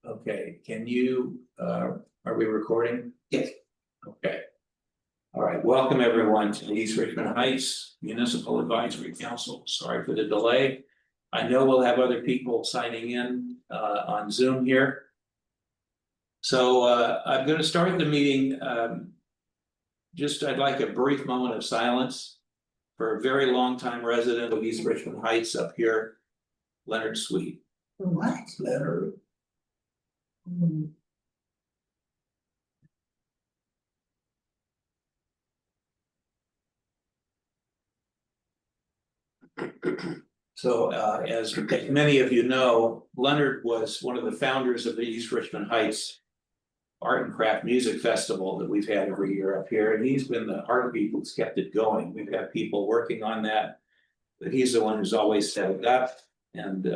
Okay, can you, are we recording? Yes. Okay. All right, welcome everyone to the East Richmond Heights Municipal Advisory Council. Sorry for the delay. I know we'll have other people signing in on Zoom here. So I'm going to start the meeting. I'd like a brief moment of silence for a very long time resident of East Richmond Heights up here, Leonard Sweet. What? Leonard. So as many of you know, Leonard was one of the founders of the East Richmond Heights Art and Craft Music Festival that we've had every year up here. And he's been the heartbeat who's kept it going. We've got people working on that, but he's the one who's always set it up and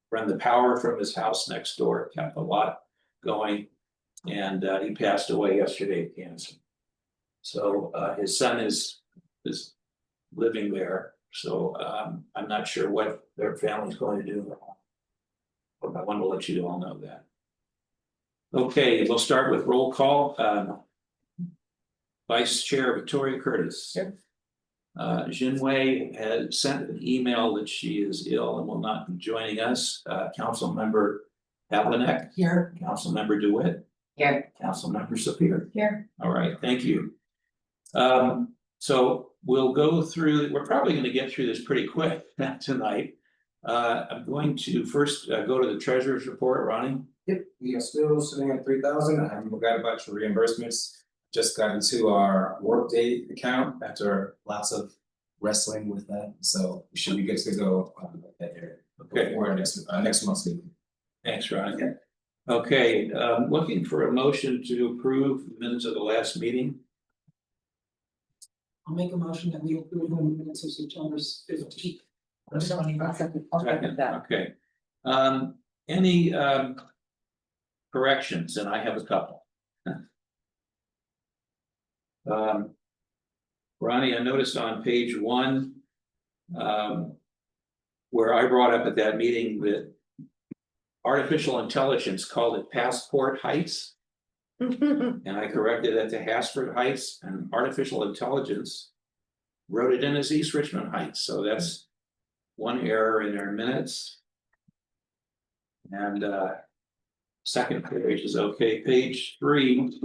run the power from his house next door, kept a lot going. And he passed away yesterday of cancer. So his son is living there. So I'm not sure what their family's going to do. But I want to let you all know that. Okay, we'll start with roll call. Vice Chair Victoria Curtis. Yep. Jinwei has sent an email that she is ill and will not be joining us. Council Member Havlinek. Here. Council Member DeWitt. Here. Council Member Sapir. Here. All right, thank you. So we'll go through, we're probably going to get through this pretty quick tonight. I'm going to first go to the treasurer's report, Ronnie. Yep, we are still sitting at 3,000. I haven't got a bunch of reimbursements. Just got into our workday account after lots of wrestling with that. So we should be good to go that area. Okay. Or next month's meeting. Thanks, Ronnie. Okay, looking for a motion to approve the minutes of the last meeting. I'll make a motion that we approve the minutes of September 15th. I'll second that. Okay. Any corrections? And I have a couple. Ronnie, I noticed on page 1, where I brought up at that meeting that artificial intelligence called it Passport Heights. And I corrected that to Hasford Heights, and artificial intelligence wrote it in as East Richmond Heights. So that's one error in our minutes. And second page is okay. Page 3.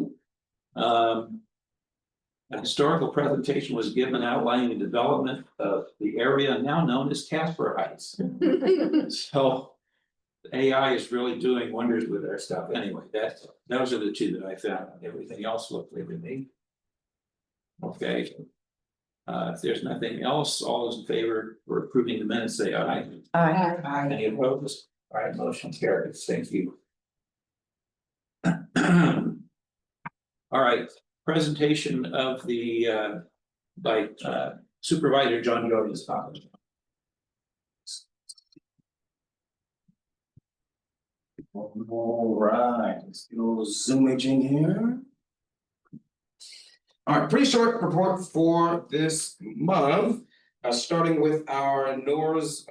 A historical presentation was given outlining the development of the area now known as Casper Heights. So AI is really doing wonders with our stuff. Anyway, those are the two that I found. Everything else looked good to me. Okay. If there's nothing else, all those in favor for approving the minutes, say aye. Aye. Any opposed? All right, motion carries. Thank you. All right, presentation of the by Supervisor John Jordan's comment. All right, let's go zooming here. All right, pretty short report for this month. Starting with our noise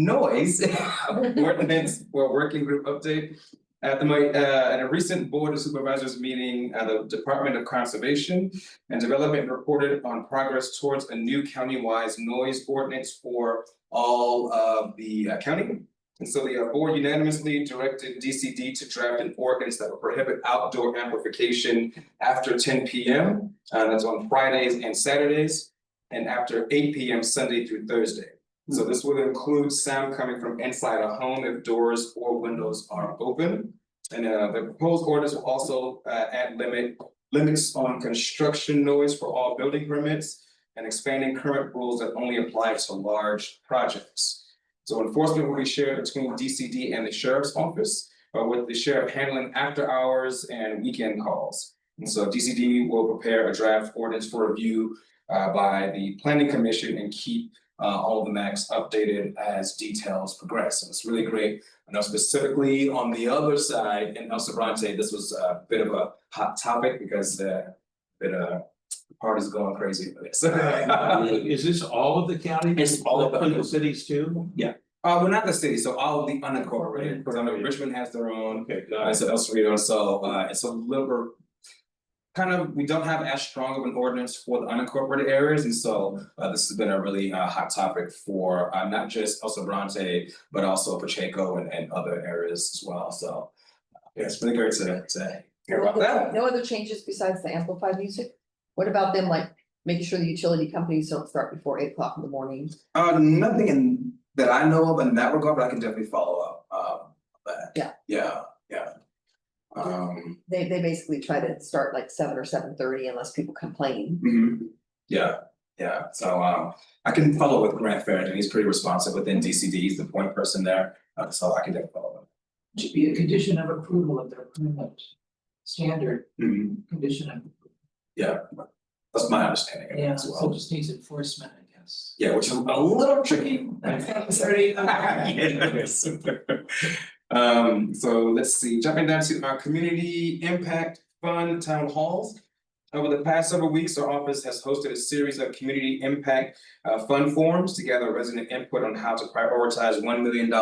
ordinance for working group update. At a recent Board of Supervisors meeting, the Department of Conservation and Development reported on progress towards a new county-wide noise ordinance for all of the county. And so the board unanimously directed DCD to draft an ordinance that will prohibit outdoor amplification after 10 p.m. That's on Fridays and Saturdays, and after 8 p.m. Sunday through Thursday. So this will include sound coming from inside a home if doors or windows are open. And the proposed ordinance will also add limits on construction noise for all building permits and expanding current rules that only apply to large projects. So enforcement will be shared between DCD and the Sheriff's Office, with the Sheriff handling after hours and weekend calls. And so DCD will prepare a draft ordinance for review by the Planning Commission and keep all the maps updated as details progress. So it's really great. I know specifically on the other side in El Sobrante, this was a bit of a hot topic because the party's going crazy for this. Is this all of the county? It's all of the cities too? Yeah. Well, not the city, so all of the unincorporated, because I know Richmond has their own, Okay, got it. so El Cerrito, so it's a little. Kind of, we don't have as strong of an ordinance for the unincorporated areas, and so this has been a really hot topic for not just El Sobrante, but also Pacheco and other areas as well, so. Yeah, it's really great to hear about that. No other changes besides the amplified music? What about them, like making sure the utility companies don't start before 8 o'clock in the morning? Nothing that I know of in that regard, but I can definitely follow up that. Yeah. Yeah. They basically try to start like 7 or 7:30 unless people complain. Yeah, so I can follow with Grant Farrington, he's pretty responsive within DCD, he's the point person there, so I can definitely follow up. Should be a condition of approval of their permit. Standard condition of, Yeah, that's my understanding of it yeah, as so well. just needs enforcement, I guess. Yeah, which is a little tricky. Sorry. Yes. So let's see, jumping down to our community impact fund town halls. Over the past several weeks, our office has hosted a series of community impact fund forums to gather resident input on how to prioritize $1 million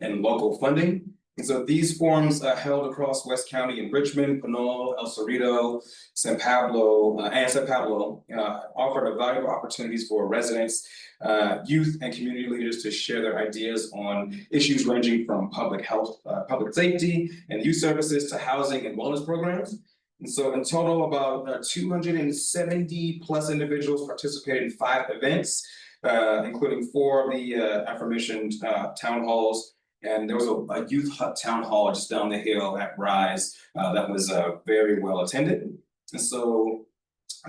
in local funding. And so these forums held across West County in Richmond, Pinole, El Cerrito, San Pablo, offered valuable opportunities for residents, youth, and community leaders to share their ideas on issues ranging from public health, public safety, and youth services to housing and wellness programs. And so in total, about 270 plus individuals participated in 5 events, including 4 of the aforementioned town halls. And there was a youth town hall just down the hill at Rise that was very well attended. And so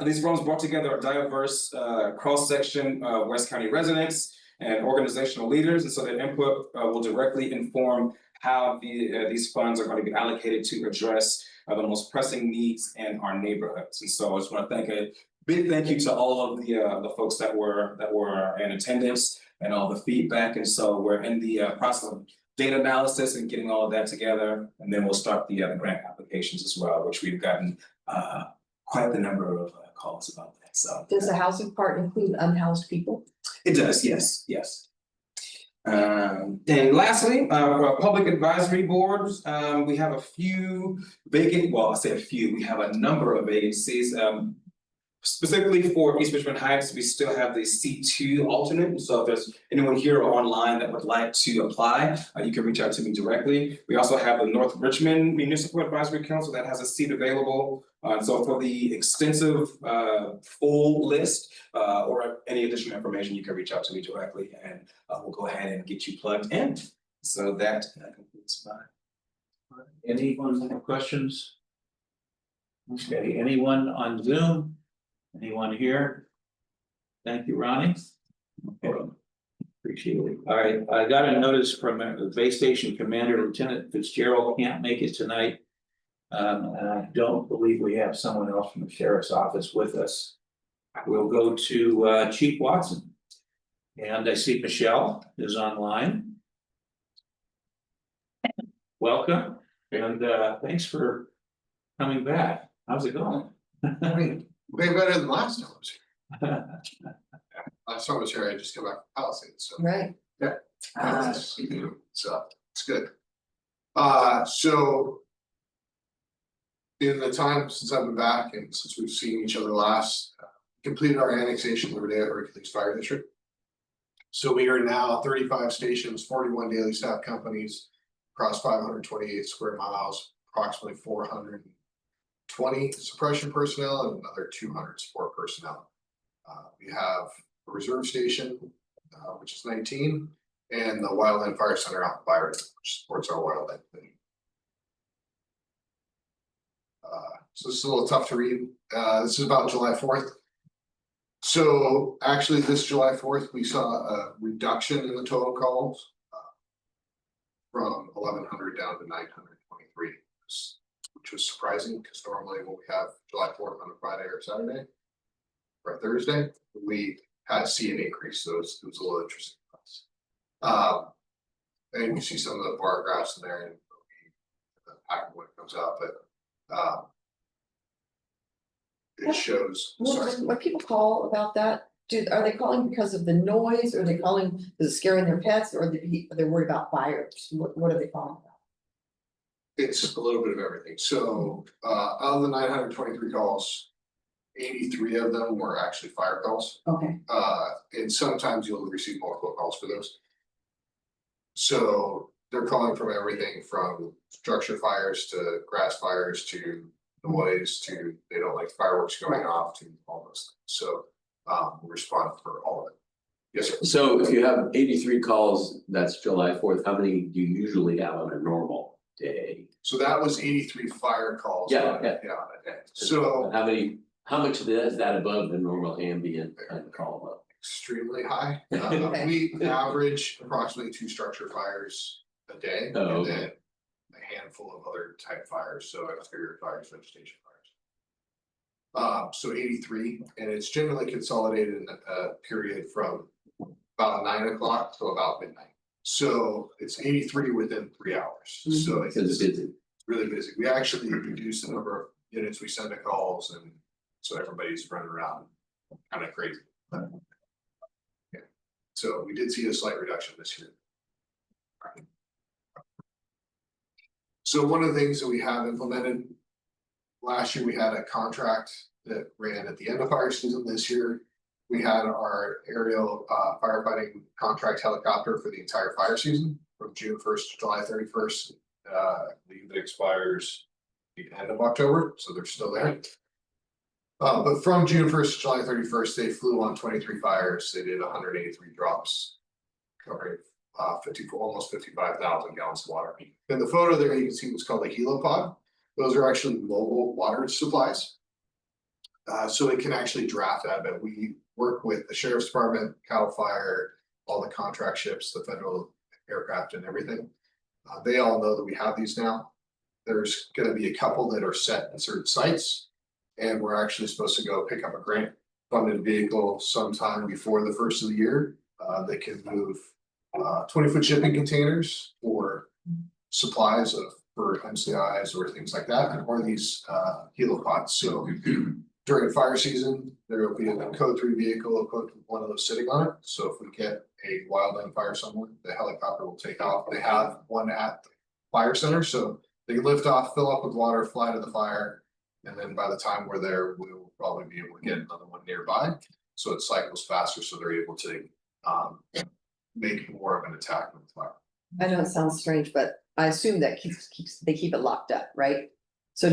these forums brought together a diverse cross-section of West County residents and organizational leaders. And so their input will directly inform how these funds are going to be allocated to address the most pressing needs in our neighborhoods. And so I just want to thank a big thank you to all of the folks that were in attendance and all the feedback. And so we're in the process of data analysis and getting all of that together, and then we'll start the grant applications as well, which we've gotten quite the number of calls about that. So Does the housing part include unhoused people? it does, yes. And lastly, for public advisory boards, we have a few vacant, well, I say a few, we have a number of vacancies. Specifically for East Richmond Heights, we still have the C2 alternate. So if there's anyone here or online that would like to apply, you can reach out to me directly. We also have the North Richmond Municipal Advisory Council that has a seat available. So for the extensive full list or any additional information, you can reach out to me directly and we'll go ahead and get you plugged in. So that concludes my. Anyone have questions? Okay, anyone on Zoom? Anyone here? Thank you, Ronnie. Okay, appreciate it. All right, I got a notice from the base station commander, Lieutenant Fitzgerald can't make it tonight. And I don't believe we have someone else from the sheriff's office with us. We'll go to Chief Watson. And I see Michelle is online. Welcome, and thanks for coming back. How's it going? Great. Way better than last time I was here. Last time I was here, I just came back from Palisades, so. Right. So it's good. So. In the time since I've been back and since we've seen each other last, completed our annexation of Rodeo Hercules Fire District. So we are now 35 stations, 41 daily staff companies across 528 square miles, approximately 420 suppression personnel and another 200 support personnel. We have a reserve station, which is 19, and the Wildland Fire Center out in Byron, which supports our wildland thing. So this is a little tough to read. This is about July 4th. So actually this July 4th, we saw a reduction in the total calls from 1,100 down to 923, which was surprising because normally when we have July 4th on a Friday or Saturday or Thursday, we had see an increase. So it was a little interesting for us. And you see some of the bar graphs in there and the pack when it comes out, but it shows. What people call about that, are they calling because of the noise, or are they calling because it's scaring their pets, or they're worried about fires? What are they calling about? It's a little bit of everything. So, out of the 923 calls, 83 of them were actually fire calls. Okay, And sometimes you'll receive multiple calls for those. So they're calling from everything from structure fires to grass fires to noise to they don't like fireworks going off to all those things. So we respond for all of it. Yes, sir. So if you have 83 calls, that's July 4th, how many do you usually have on a normal day? So that was 83 fire calls. Yeah, on a- yeah. on a day. So How much of that is that above the normal ambient kind of call level? extremely high. Okay. We average approximately 2 structure fires a day Oh, and okay. then a handful of other type fires, so exterior fires, vegetation fires. So 83, and it's generally consolidated in a period from about 9 o'clock to about midnight. So it's 83 within 3 hours, so Because it's busy. really busy. We actually reduced the number of units we send to calls, and so everybody's running around kind of crazy. Yeah. So we did see a slight reduction this year. So one of the things that we have implemented, last year we had a contract that ran at the end of fire season. This year, we had our aerial firefighting contract helicopter for the entire fire season from June 1st to July 31st. I believe it expires the end of October, so they're still there. But from June 1st to July 31st, they flew on 23 fires. They did 183 drops, covering 54, almost 55,000 gallons of water. In the photo there, you can see what's called a helipod. Those are actually mobile water supplies. So it can actually draft out of it. We work with the sheriff's department, CAL FIRE, all the contract ships, the federal aircraft and everything. They all know that we have these now. There's going to be a couple that are set in certain sites, and we're actually supposed to go pick up a grant funded vehicle sometime before the first of the year. They can move 20-foot shipping containers or supplies for MCIs or things like that, or these helipods. So during fire season, there will be a code 3 vehicle, one of those sitting on it. So if we get a wildland fire somewhere, the helicopter will take off. They have one at the fire center, so they lift off, fill up with water, fly to the fire, and then by the time we're there, we will probably be able to get another one nearby. So it cycles faster, so they're able to make more of an attack with fire. I know it sounds strange, but I assume that they keep it locked up, right? So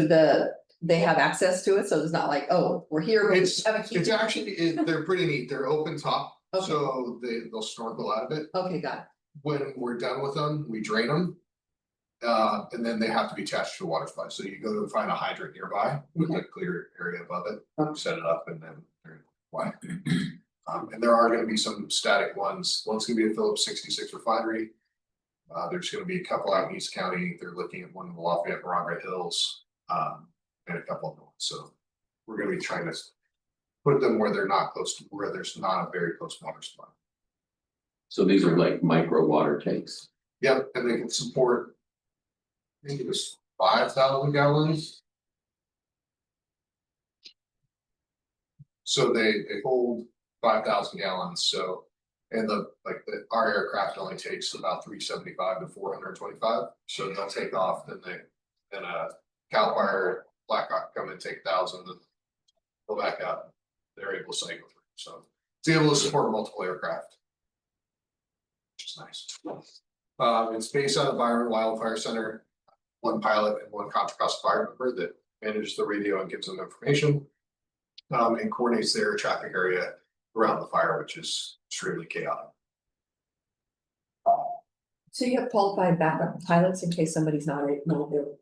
they have access to it, so it's not like, oh, we're here, but we have a key. It's actually, they're pretty neat. They're open top, Okay. so they'll snorkel out of it. Okay, got When we're done with them, we drain them. And then they have to be attached to a water supply. So you go to find a hydrant nearby with a clear area above it, Okay. set it up, and then they're quiet. And there are going to be some static ones. One's going to be a Phillips 66 refinery. There's going to be a couple out in East County. They're looking at one in the Lafayette Margaret Hills, and a couple of them. So we're going to be trying to put them where they're not close to, where there's not a very close water supply. So these are like micro water tanks. Yep, and they can support, I think it was 5,000 gallons. So they hold 5,000 gallons. So, and our aircraft only takes about 375 to 425. So they'll take off, then CAL FIRE, Blackhawk come and take 1,000 and go back up. They're able to cycle through. So it's able to support multiple aircraft, which is nice. It's based out of Byron Wildfire Center. One pilot and one Contra Costa fire member that manages the radio and gives them information. And coordinates their traffic area around the fire, which is extremely chaotic. So you have qualified backup pilots in case somebody's not available.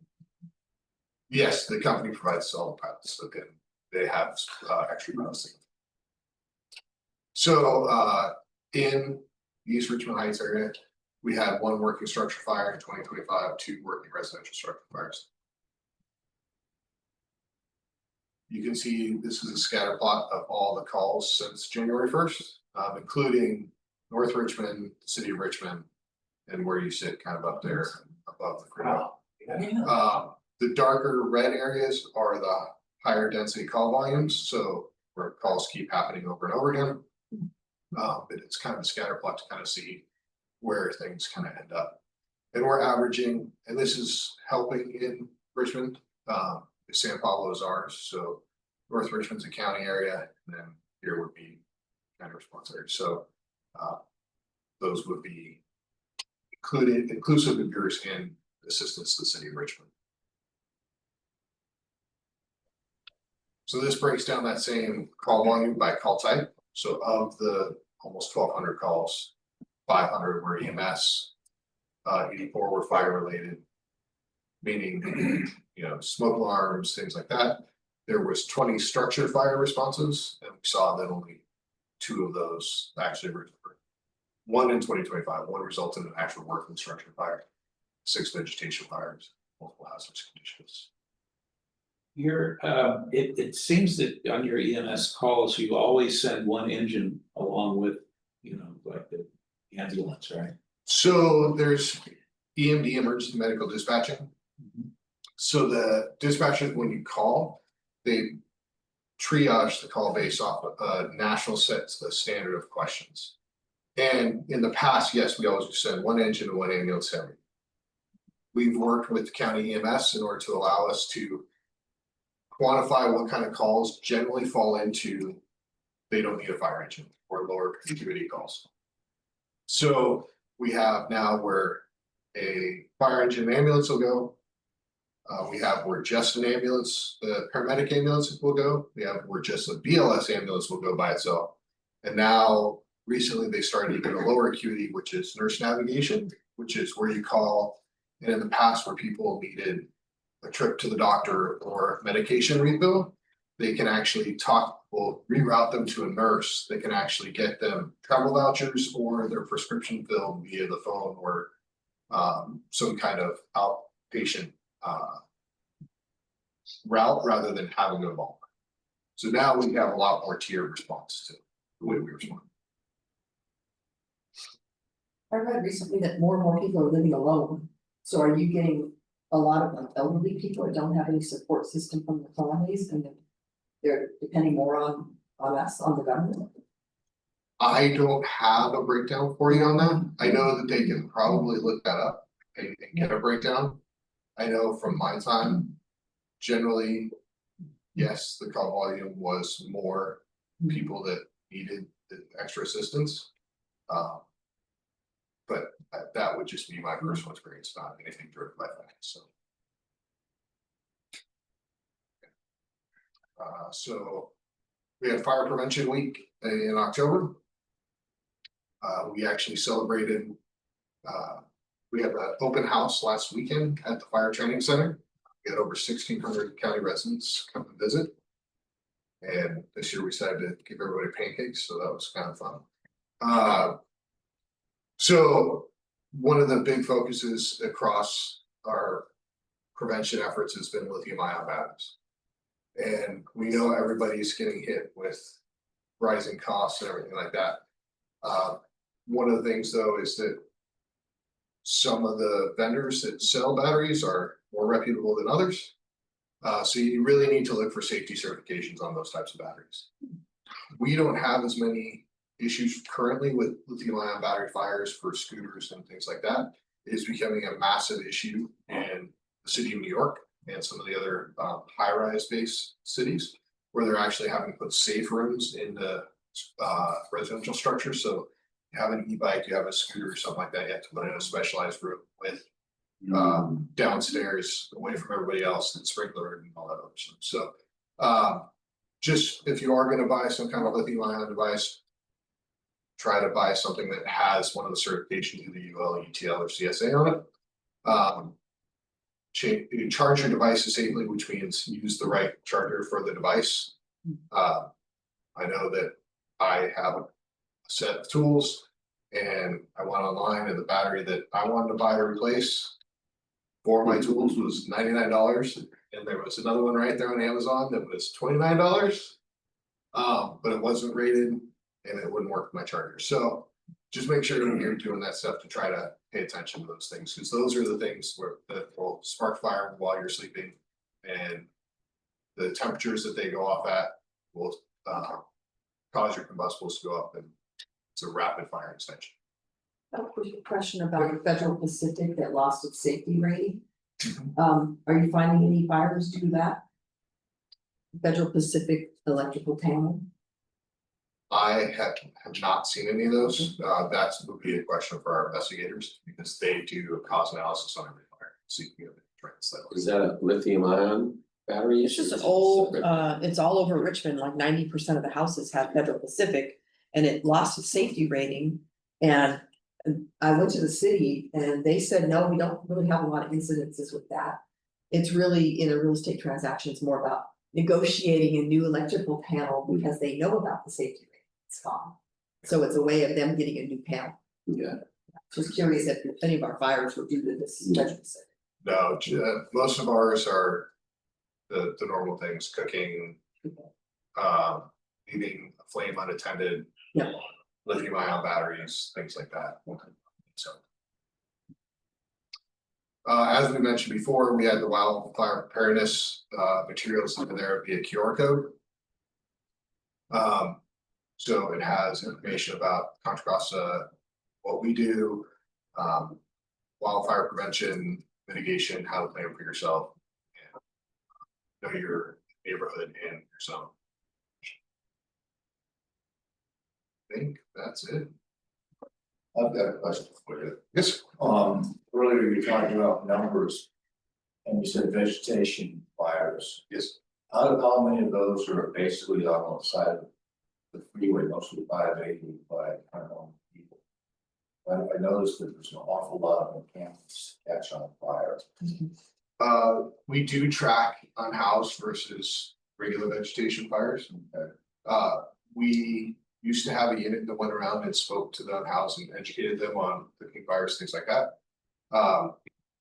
Yes, the company provides all the pilots, so they have extra pilots. So in East Richmond Heights area, we had 1 working structure fire in 2025, 2 working residential structure fires. You can see this is a scatter plot of all the calls since January 1st, including North Richmond, the city of Richmond, and where you sit kind of up there above the freeway. The darker red areas are the higher density call volumes, so where calls keep happening over and over again. But it's kind of a scatter plot to kind of see where things kind of end up. And we're averaging, and this is helping in Richmond, San Pablo is ours, so North Richmond's a county area, and then here would be county response area, so those would be inclusive of yours and assistance to the city of Richmond. So this breaks down that same call volume by call type. So of the almost 1,200 calls, 500 were EMS, 84 were fire related, meaning, you know, smoke alarms, things like that. There was 20 structured fire responses, and we saw that only 2 of those actually were, one in 2025, one resulted in an actual working structured fire, 6 vegetation fires, multiple hazardous conditions. It seems that on your EMS calls, you always send one engine along with, you know, like the ambulance, right? So there's EMD, emergency medical dispatching. So the dispatchers, when you call, they triage the call based off of a national standard of questions. And in the past, yes, we always send one engine and one ambulance every. We've worked with the county EMS in order to allow us to quantify what kind of calls generally fall into they don't need a fire engine or lower acuity calls. So we have now where a fire engine and ambulance will go. We have where just an ambulance, the paramedic ambulance will go. We have where just a BLS ambulance will go by itself. And now recently they started to get a lower acuity, which is nurse navigation, which is where you call. And in the past where people needed a trip to the doctor or medication refill, they can actually will reroute them to a nurse. They can actually get them travel vouchers or their prescription filled via the phone or some kind of outpatient route rather than having a involvement. So now we have a lot more tiered response to the way we respond. I read recently that more and more people are living alone. So are you getting a lot of like elderly people that don't have any support system from the families and they're depending more on us, on the government? I don't have a breakdown for you on that. I know that they can probably look that up and get a breakdown. I know from my time, generally, yes, the call volume was more people that needed the extra assistance. But that would just be my personal experience, not anything driven by that, so. So we had Fire Prevention Week in October. We actually celebrated, we had an open house last weekend at the Fire Training Center. We had over 1,600 county residents come and visit. And this year we decided to give everybody pancakes, so that was kind of fun. So one of the big focuses across our prevention efforts has been lithium-ion batteries. And we know everybody's getting hit with rising costs and everything like that. One of the things though is that some of the vendors that sell batteries are more reputable than others. So you really need to look for safety certifications on those types of batteries. We don't have as many issues currently with lithium-ion battery fires for scooters and things like that. It is becoming a massive issue in the city of New York and some of the other high-rise based cities where they're actually having to put safe rooms in the residential structures. So you have an e-bike, you have a scooter or something like that, you have to put in a specialized room with downstairs away from everybody else and sprinkler and all that other stuff. So just if you are going to buy some kind of lithium-ion device, try to buy something that has one of the certifications, either UL, UTL, or CSA on it. You charge your devices safely, which means use the right charger for the device. I know that I have a set of tools and I went online and the battery that I wanted to buy to replace for my tools was $99. And there was another one right there on Amazon that was $29. But it wasn't rated and it wouldn't work with my charger. So just make sure you're doing that stuff to try to pay attention to those things, because those are the things that will spark fire while you're sleeping, and the temperatures that they go off at will cause your combustibles to go up and It's a rapid fire extension. A quick question about Federal Pacific that lost its safety rating. Are you finding any fires due to that? Federal Pacific electrical panel? I have not seen any of those. That would be a question for our investigators because they do a cause analysis on every fire. So you can get trends that. Is that a lithium ion battery? It's just or an is it old, separate? it's all over Richmond, like 90% of the houses have Federal Pacific. And it lost its safety rating, and I went to the city and they said, no, we don't really have a lot of incidences with that. It's really in a real estate transaction, it's more about negotiating a new electrical panel because they know about the safety rating. It's gone. So it's a way of them getting a new panel. Yeah, Just curious if any of our fires were due to this Federal Pacific. No, most of ours are the normal things, cooking. Leaving a flame unattended. Yeah. Lithium ion batteries, things like that. So. As we mentioned before, we had the wildfire preparedness materials in there via QR code. So it has information about Contra Costa, what we do, wildfire prevention, mitigation, how to plan for yourself, and know your neighborhood and your zone. I think that's it. I've got a question for you. Yes. Earlier you talked about numbers. And you said vegetation fires. Yes. How many of those are basically on the side of the freeway, mostly 580 by 100 people? I noticed that there's an awful lot of encampments catch on fire. We do track unhoused versus regular vegetation fires. We used to have a unit that went around and spoke to the unhoused and educated them on cooking fires, things like that.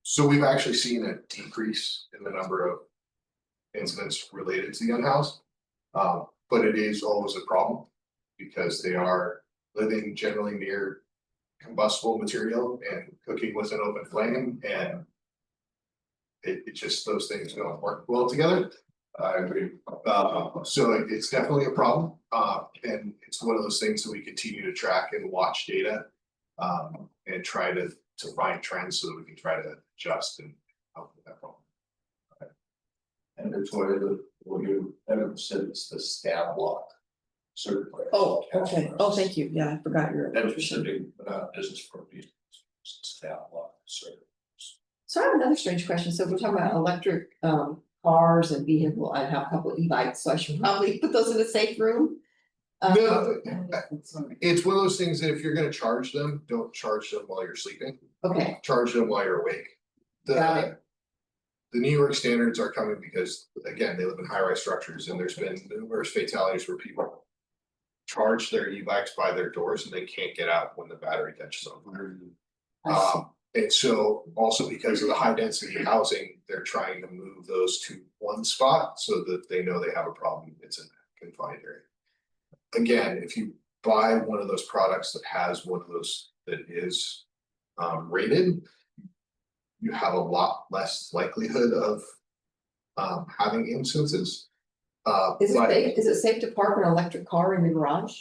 So we've actually seen a decrease in the number of incidents related to the unhoused. But it is always a problem because they are living generally near combustible material and cooking with an open flame, and it just, those things don't work well together. I agree. So it's definitely a problem, and it's one of those things that we continue to track and watch data, and try to find trends so that we can try to adjust and help with that problem. And Victoria, what you ever said is the stab block. Certified. oh, okay, oh, thank you, yeah, I forgot your. That was a big business for me. Stab block, certified. So I have another strange question. So we're talking about electric cars and vehicle. I have a couple of e-bikes, so I should probably put those in a safe room. No, it's one of those things that if you're gonna charge them, don't charge them while you're sleeping, Okay, charge them while you're awake. Got The New York standards are coming because, again, they live in high-rise structures and there's been numerous fatalities where people charge their e-bikes by their doors and they can't get out when the battery catches on fire. I see. And so also because of the high density housing, they're trying to move those to one spot so that they know they have a problem. It's in a confined area. Again, if you buy one of those products that has one of those that is rated, you have a lot less likelihood of having instances. Is But is it safe to park an electric car in the garage?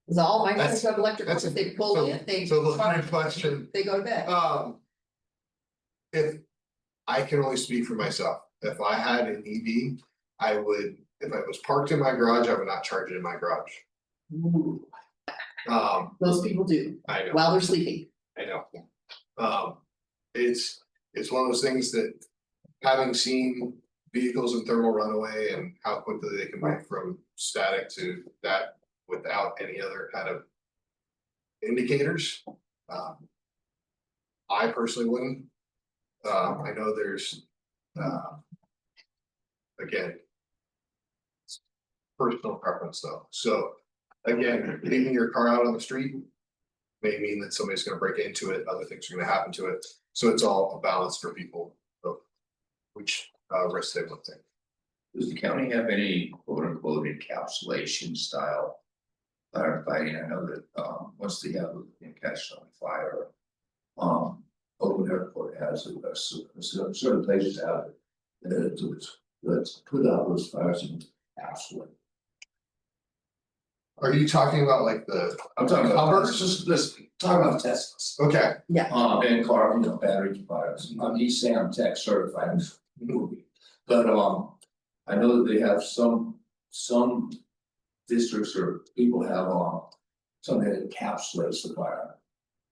Is all my friends who have electric cars, that's if they pull in, they. so the hard question. They go to bed. If I can only speak for myself, if I had an EV, I would, if it was parked in my garage, I would not charge it in my garage. Ooh, Those people do, I know, while they're sleeping. I know. It's one of those things that having seen vehicles in thermal runaway and how quickly they can move from static to that without any other kind of indicators. I personally wouldn't. I know there's, again, personal preference though. So again, leaving your car out on the street may mean that somebody's gonna break into it, other things are gonna happen to it. So it's all a balance for people of which risk they want to take. Does the county have any quote unquote encapsulation style firefighting? I know that once they have a catch on fire, open airport has it, certain places have it. Let's put out those fires and absolutely. Are you talking about like the, I'm talking about, Covers? this, talking about Teslas. okay, And car, battery products, he's saying I'm tech certified, but, I know that they have some districts or people have, something that encapsulates the fire.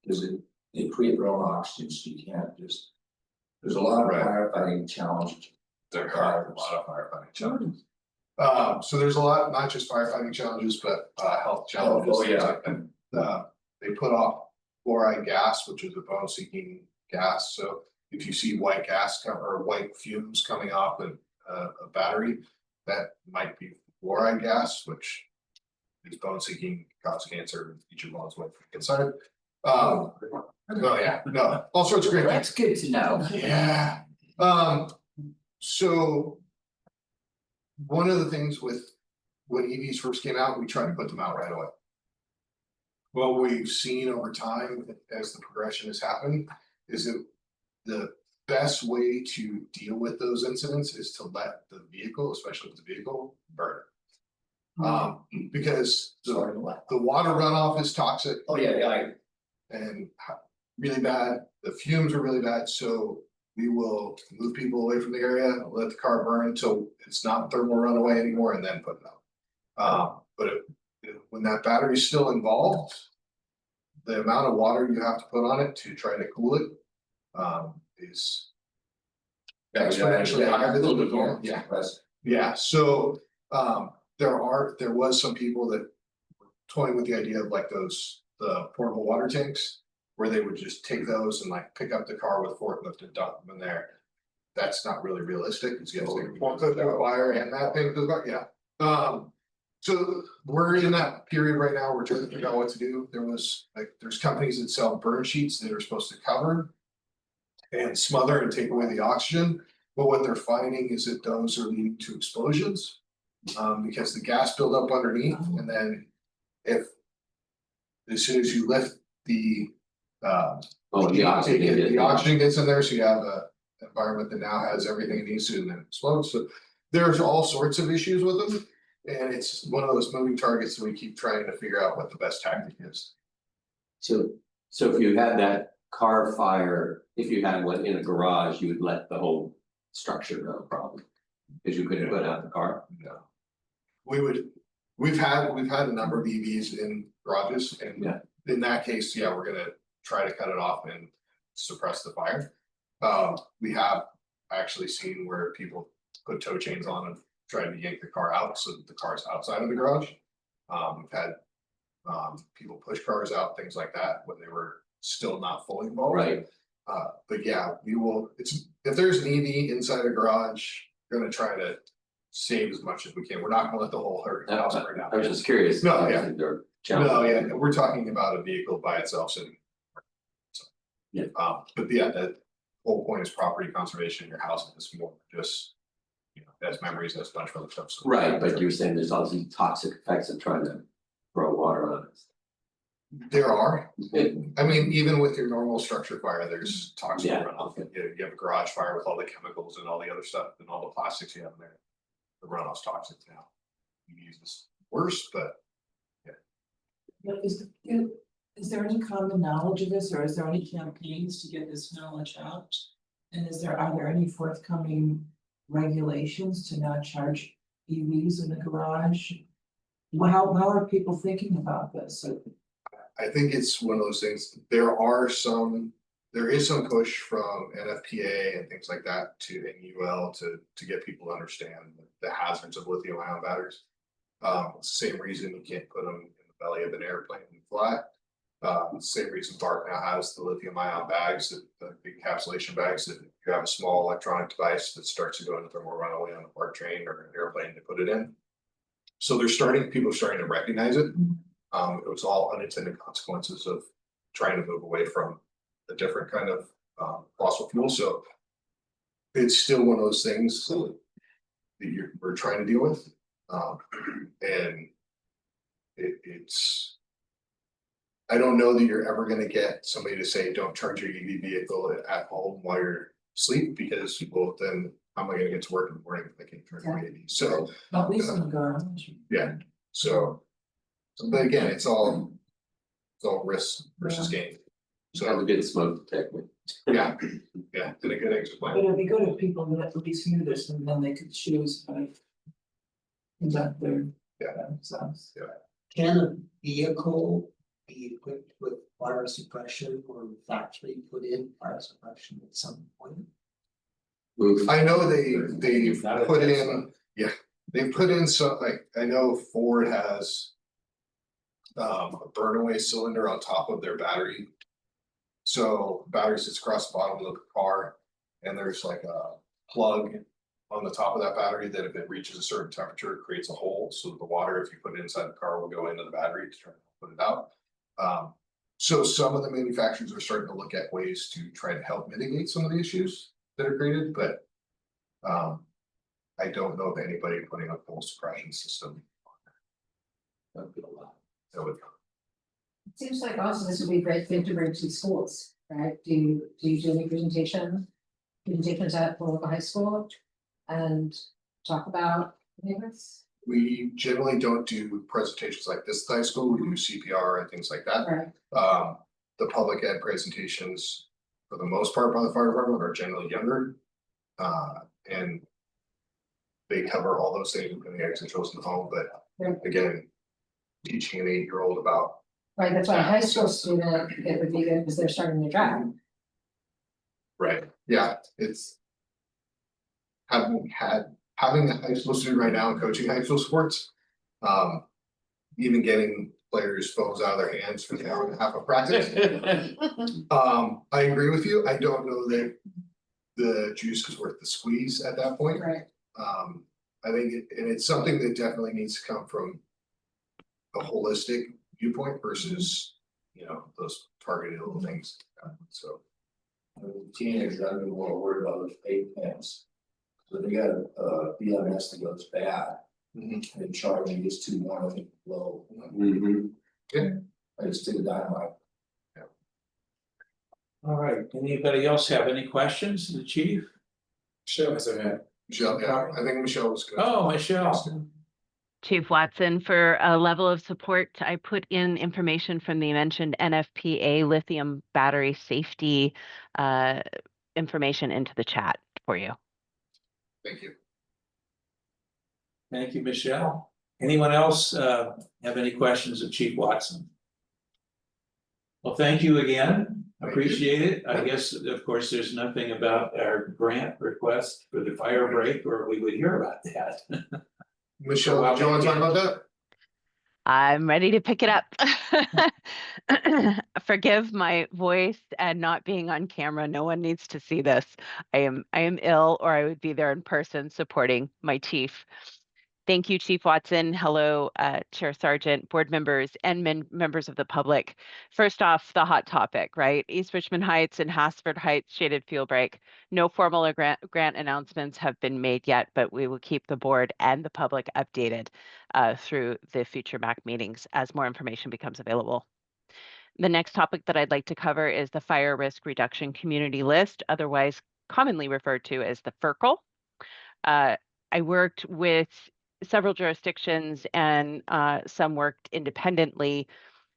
Cause they create their own oxygen, so you can't just, there's a lot of Right. firefighting challenges. there are a lot of firefighting challenges. So there's a lot, not just firefighting challenges, but health challenges. Oh, yeah. And they put off fluoride gas, which is a bone seeking gas, so if you see white gas or white fumes coming off a battery, that might be fluoride gas, which is bone seeking, cause cancer, eat your bones with inside. Oh yeah, no, all sorts of great things. That's good to know. Yeah, so. One of the things with when EVs first came out, we tried to put them out right away. What we've seen over time as the progression has happened is that the best way to deal with those incidents is to let the vehicle, especially the vehicle, burn. Because the water runoff is toxic Oh, yeah, and really bad, the fumes are really bad, so we will move people away from the area, let the car burn until it's not thermal runaway anymore, and then put it out. When that battery's still involved, the amount of water you have to put on it to try to cool it is exponentially higher than normal. Yeah. Yeah, so there was some people that were toying with the idea of like the portable water tanks, where they would just take those and like pick up the car with forklift and dump them in there. That's not really realistic, because you have to take a forklift out of wire and that thing goes back, yeah. So we're in that period right now, we're trying to figure out what to do. There's companies that sell burn sheets that are supposed to cover and smother and take away the oxygen, but what they're finding is that those are leading to explosions. Because the gas build up underneath, and then as soon as you lift the The oxygen. the oxygen gets in there, so you have a environment that now has everything it needs to and then explodes, so there's all sorts of issues with them. And it's one of those moving targets that we keep trying to figure out what the best tactic is. So if you had that car fire, if you had one in a garage, you would let the whole structure go probably. Because you couldn't put out the car. No. We've had a number of EVs in garages, and Yeah. in that case, yeah, we're gonna try to cut it off and suppress the fire. We have actually seen where people put tow chains on and tried to yank the car out so that the car's outside of the garage. We've had people push cars out, things like that, when they were still not fully involved. Right. But yeah, if there's an EV inside a garage, we're gonna try to save as much as we can. We're not gonna let the whole house burn down. I was just curious. No, yeah. They're No, challenging. yeah, we're talking about a vehicle by itself sitting. Yeah. But yeah, the whole point is property conservation, your house is more just, that's memories, that's a bunch of other stuff. So- Right, but you're saying there's all these toxic effects of trying to throw water on There are, it. I mean, even with your normal structure fire, there's toxic Yeah, runoff. okay. You have a garage fire with all the chemicals and all the other stuff and all the plastics you have in there. The runoff's toxic now. EVs is worse, but But is there any common knowledge of this, or is there any campaigns to get this knowledge out? And are there any forthcoming regulations to not charge EVs in the garage? How are people thinking about this? I think it's one of those things, there is some push from NFPA and things like that to NUL to get people to understand the hazards of lithium ion batteries. It's the same reason you can't put them in the belly of an airplane and fly. Same reason BART now has the lithium ion bags, the encapsulation bags, that if you have a small electronic device that starts to go into thermal runaway on a BART train or an airplane, to put it in. So people are starting to recognize it. It was all unintended consequences of trying to move away from a different kind of fossil fuel. So it's still one of those things that we're trying to deal with. And it's, I don't know that you're ever gonna get somebody to say, don't charge your EV vehicle at home while you're asleep, because, well, then how am I gonna get to work in the morning if I can't charge my EV? So, At least in the garage. yeah, so But again, it's all risk versus gain. Have a So, good smoke detector. yeah, did a good But explain. it'd be good if people would at least knew this and then they could choose how to conduct their themselves. Can a vehicle be equipped with fire suppression or actually put in fire suppression at some point? I know they've Not a put Tesla. in, yeah, they put in some, like, I know Ford has. A burn away cylinder on top of their battery. So battery sits across the bottom of the car and there's like a plug on the top of that battery that if it reaches a certain temperature, it creates a hole. So the water, if you put it inside the car, will go into the battery to try to put it out. So some of the manufacturers are starting to look at ways to try to help mitigate some of the issues that are created, but I don't know of anybody putting a full suppression system. That'd be a lot. That would. It seems like also this would be a great thing to bring to schools, right? Do you do any presentations at the local high school? And talk about this? We generally don't do presentations like this at high school, we do CPR and things like that. Right, The public ed presentations, for the most part by the fire department, are generally younger. And they cover all those things, including exit controls in the home, but Right. again, teaching an 8-year-old about. right, that's why a high school student, it would be good because they're starting to drive. Right. Yeah, it's. Having a high school student right now and coaching high school sports. Even getting players' phones out of their hands for the hour and a half of practice. I agree with you. I don't know that the juice is worth the squeeze at that point. Right, I think it's something that definitely needs to come from a holistic viewpoint versus, those targeted little things. So, Teenagers, I'd be more worried about those vape pens. So they got a BMS that goes bad, and charging is too low. I just did a dynamite. All right, anybody else have any questions, the chief? Michelle has a hand. Michelle, yeah, I think Michelle was good. Oh, Michelle. Chief Watson, for a level of support, I put in information from the mentioned NFPA lithium battery safety information into the chat for you. Thank you. Thank you, Michelle. Anyone else have any questions of Chief Watson? Well, thank you again. Appreciate it. I guess, of course, there's nothing about our grant request for the fire break, or we would hear about that. Michelle, do you want to talk about that? I'm ready to pick it up. Forgive my voice and not being on camera. No one needs to see this. I am ill, or I would be there in person supporting my chief. Thank you, Chief Watson. Hello, Chair Sargent, board members, and members of the public. First off, the hot topic, right? East Richmond Heights and Hassford Heights shaded fuel break. No formal grant announcements have been made yet, but we will keep the board and the public updated through the future MAC meetings as more information becomes available. The next topic that I'd like to cover is the Fire Risk Reduction Community List, otherwise commonly referred to as the FERCL. I worked with several jurisdictions and some worked independently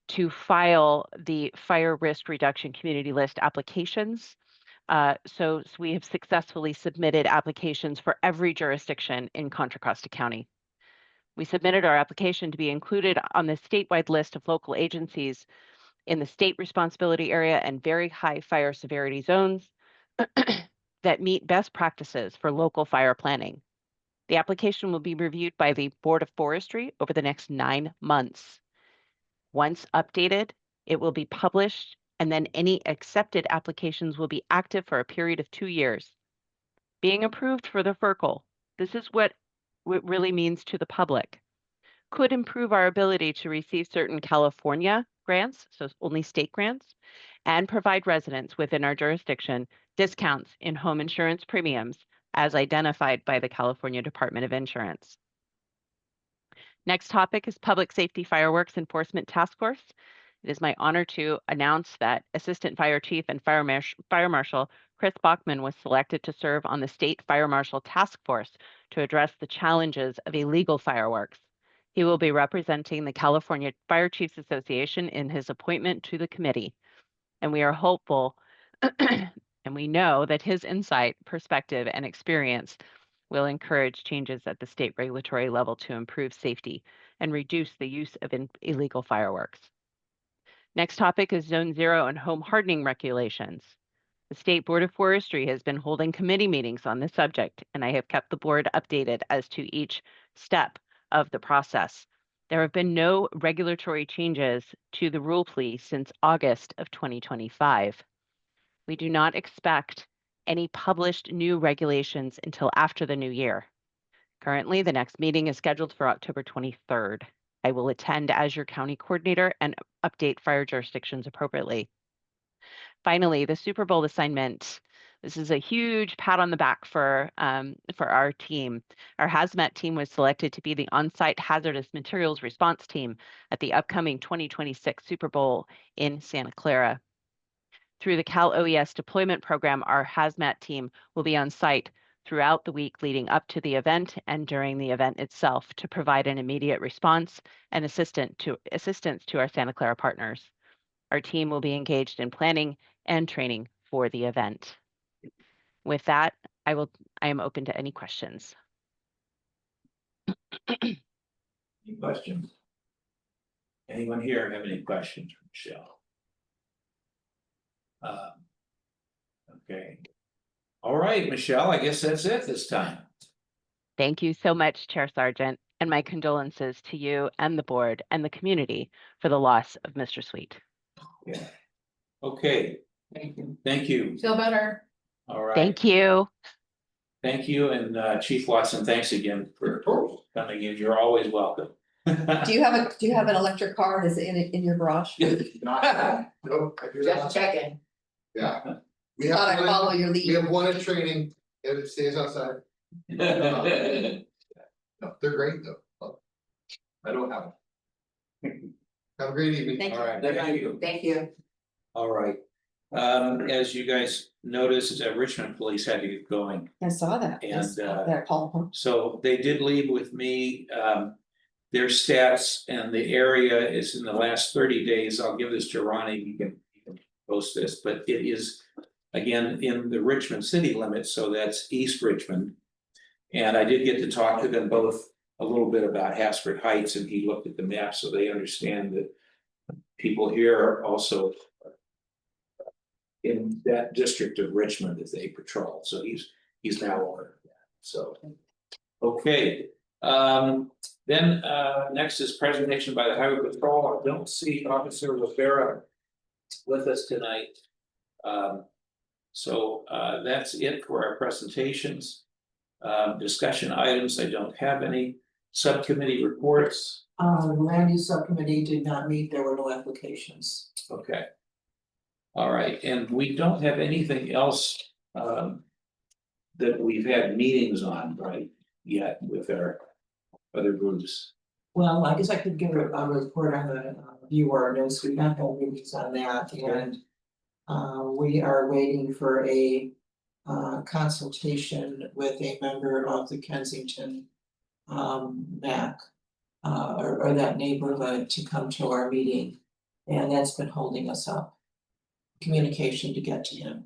to the fire risk reduction community list applications. So we have successfully submitted applications for every jurisdiction in Contra Costa County. We submitted our application to be included on the statewide list of local agencies in the state responsibility area and very high fire severity zones that meet best practices for local fire planning. The application will be reviewed by the Board of Forestry over the next 9 months. Once updated, it will be published, and then any accepted applications will be active for a period of 2 years. Being approved for the FERCL, this is what it really means to the public, could improve our ability to receive certain California grants, so only state grants, and provide residents within our jurisdiction discounts in home insurance premiums as identified by the California Department of Insurance. Next topic is Public Safety Fireworks Enforcement Task Force. It is my honor to announce that Assistant Fire Chief and Fire Marshal Chris Bachman was selected to serve on the State Fire Marshal Task Force to address the challenges of illegal fireworks. He will be representing the California Fire Chiefs Association in his appointment to the committee. And we are hopeful and we know that his insight, perspective, and experience will encourage changes at the state regulatory level to improve safety and reduce the use of illegal fireworks. Next topic is Zone 0 and home hardening regulations. The State Board of Forestry has been holding committee meetings on this subject, and I have kept the board updated as to each step of the process. There have been no regulatory changes to the rule plea since August of 2025. We do not expect any published new regulations until after the new year. Currently, the next meeting is scheduled for October 23rd. I will attend as your county coordinator and update fire jurisdictions appropriately. Finally, the Super Bowl assignment. This is a huge pat on the back for our team. Our hazmat team was selected to be the on-site hazardous materials response team at the upcoming 2026 Super Bowl in Santa Clara. Through the Cal OES deployment program, our hazmat team will be on site throughout the week leading up to the event and during the event itself to provide an immediate response and assistance to our Santa Clara partners. Our team will be engaged in planning and training for the event. With that, I am open to any questions. Any questions? Anyone here have any questions for Michelle? Okay. All right, Michelle, I guess that's it this time. Thank you so much, Chair Sargent, and my condolences to you and the board and the community for the loss of Mr. Sweet. Yeah. Okay. Thank you. Thank you. Feel better. All right. Thank you. Thank you, and Chief Watson, thanks again for coming in. You're always welcome. Do you have an electric car? Is it in your garage? Nope. Just checking. Yeah. Thought I'd follow your We lead. have one in training and it stays outside. No, they're great though. I don't have them. Have a great evening. Thank you. All right, thank you. Thank you. All right. As you guys noticed, Richmond Police had to get going. I saw that. And, That call, huh? So they did leave with me, their stats and the area is in the last 30 days. I'll give this to Ronnie, you can post this, but it is again in the Richmond city limits, so that's East Richmond. And I did get to talk to them both a little bit about Hasford Heights, and he looked at the map, so they understand that people here are also in that district of Richmond that they patrol, so he's now aware of that, so. Okay, then next is presentation by the Highway Patrol. I don't see Officer Rivera with us tonight. So that's it for our presentations. Discussion items, I don't have any. Subcommittee reports. The land use subcommittee did not meet, there were no applications. Okay. All right, and we don't have anything else that we've had meetings on, right, yet with our other groups. Well, I guess I could give a report on the viewer notes, we have no meetings on that, and we are waiting for a consultation with a member of the Kensington MAC or that neighborhood to come to our meeting, and that's been holding us up. Communication to get to him,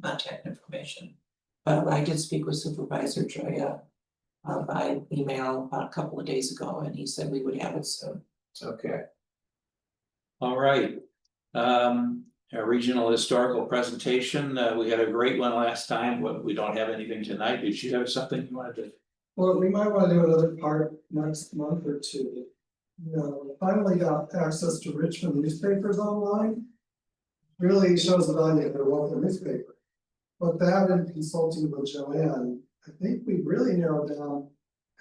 contact information. But I did speak with Supervisor Joya by email about a couple of days ago, and he said we would have it soon. Okay. All right. A regional historical presentation. We had a great one last time, but we don't have anything tonight. Did you have something you wanted to? Well, we might want to do another part next month or two. You know, we finally got access to Richmond newspapers online. Really shows the value of their local newspaper. But that and consulting with Joanne, I think we really narrowed down.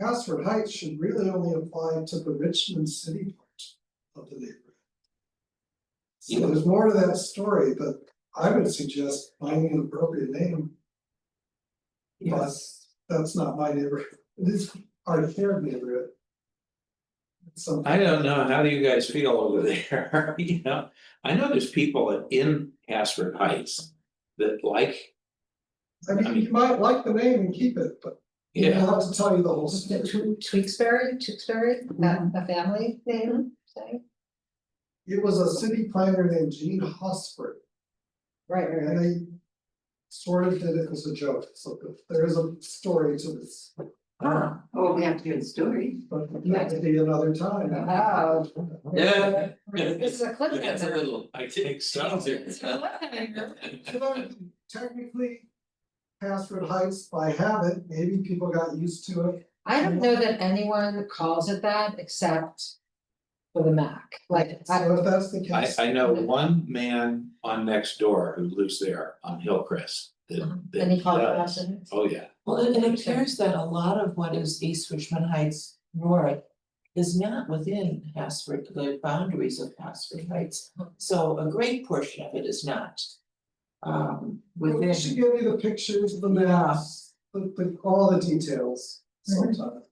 Hasford Heights should really only apply to the Richmond city part of the neighborhood. So there's more to that story, but I would suggest finding an appropriate name. Yes, that's not my neighborhood. It is our shared neighborhood. I don't know. How do you guys feel over there? You know, I know there's people in Hasford Heights that like. I mean, you might like the name and keep it, but You don't have to tell you the whole story. Tewksbury, a family name, say? It was a city planner named Gene Hosford, Right, and they sort of did it as a joke, so there is a story to this. Oh, we have to hear the story. But that could be another time. Oh. Yeah. This is a clip. That's a little. I think so. Technically, Passford Heights by habit, maybe people got used to it. I don't know that anyone calls it that except for the Mac, like, So if that's the I, case. I know one man on next door who lives there on Hillcrest. and he called it does. that. Oh, yeah. Well, it appears that a lot of what is East Richmond Heights North is not within Passford, the boundaries of Passford Heights. So a great portion of it is not. We should Within, give you the pictures, the maps, all the details sometime.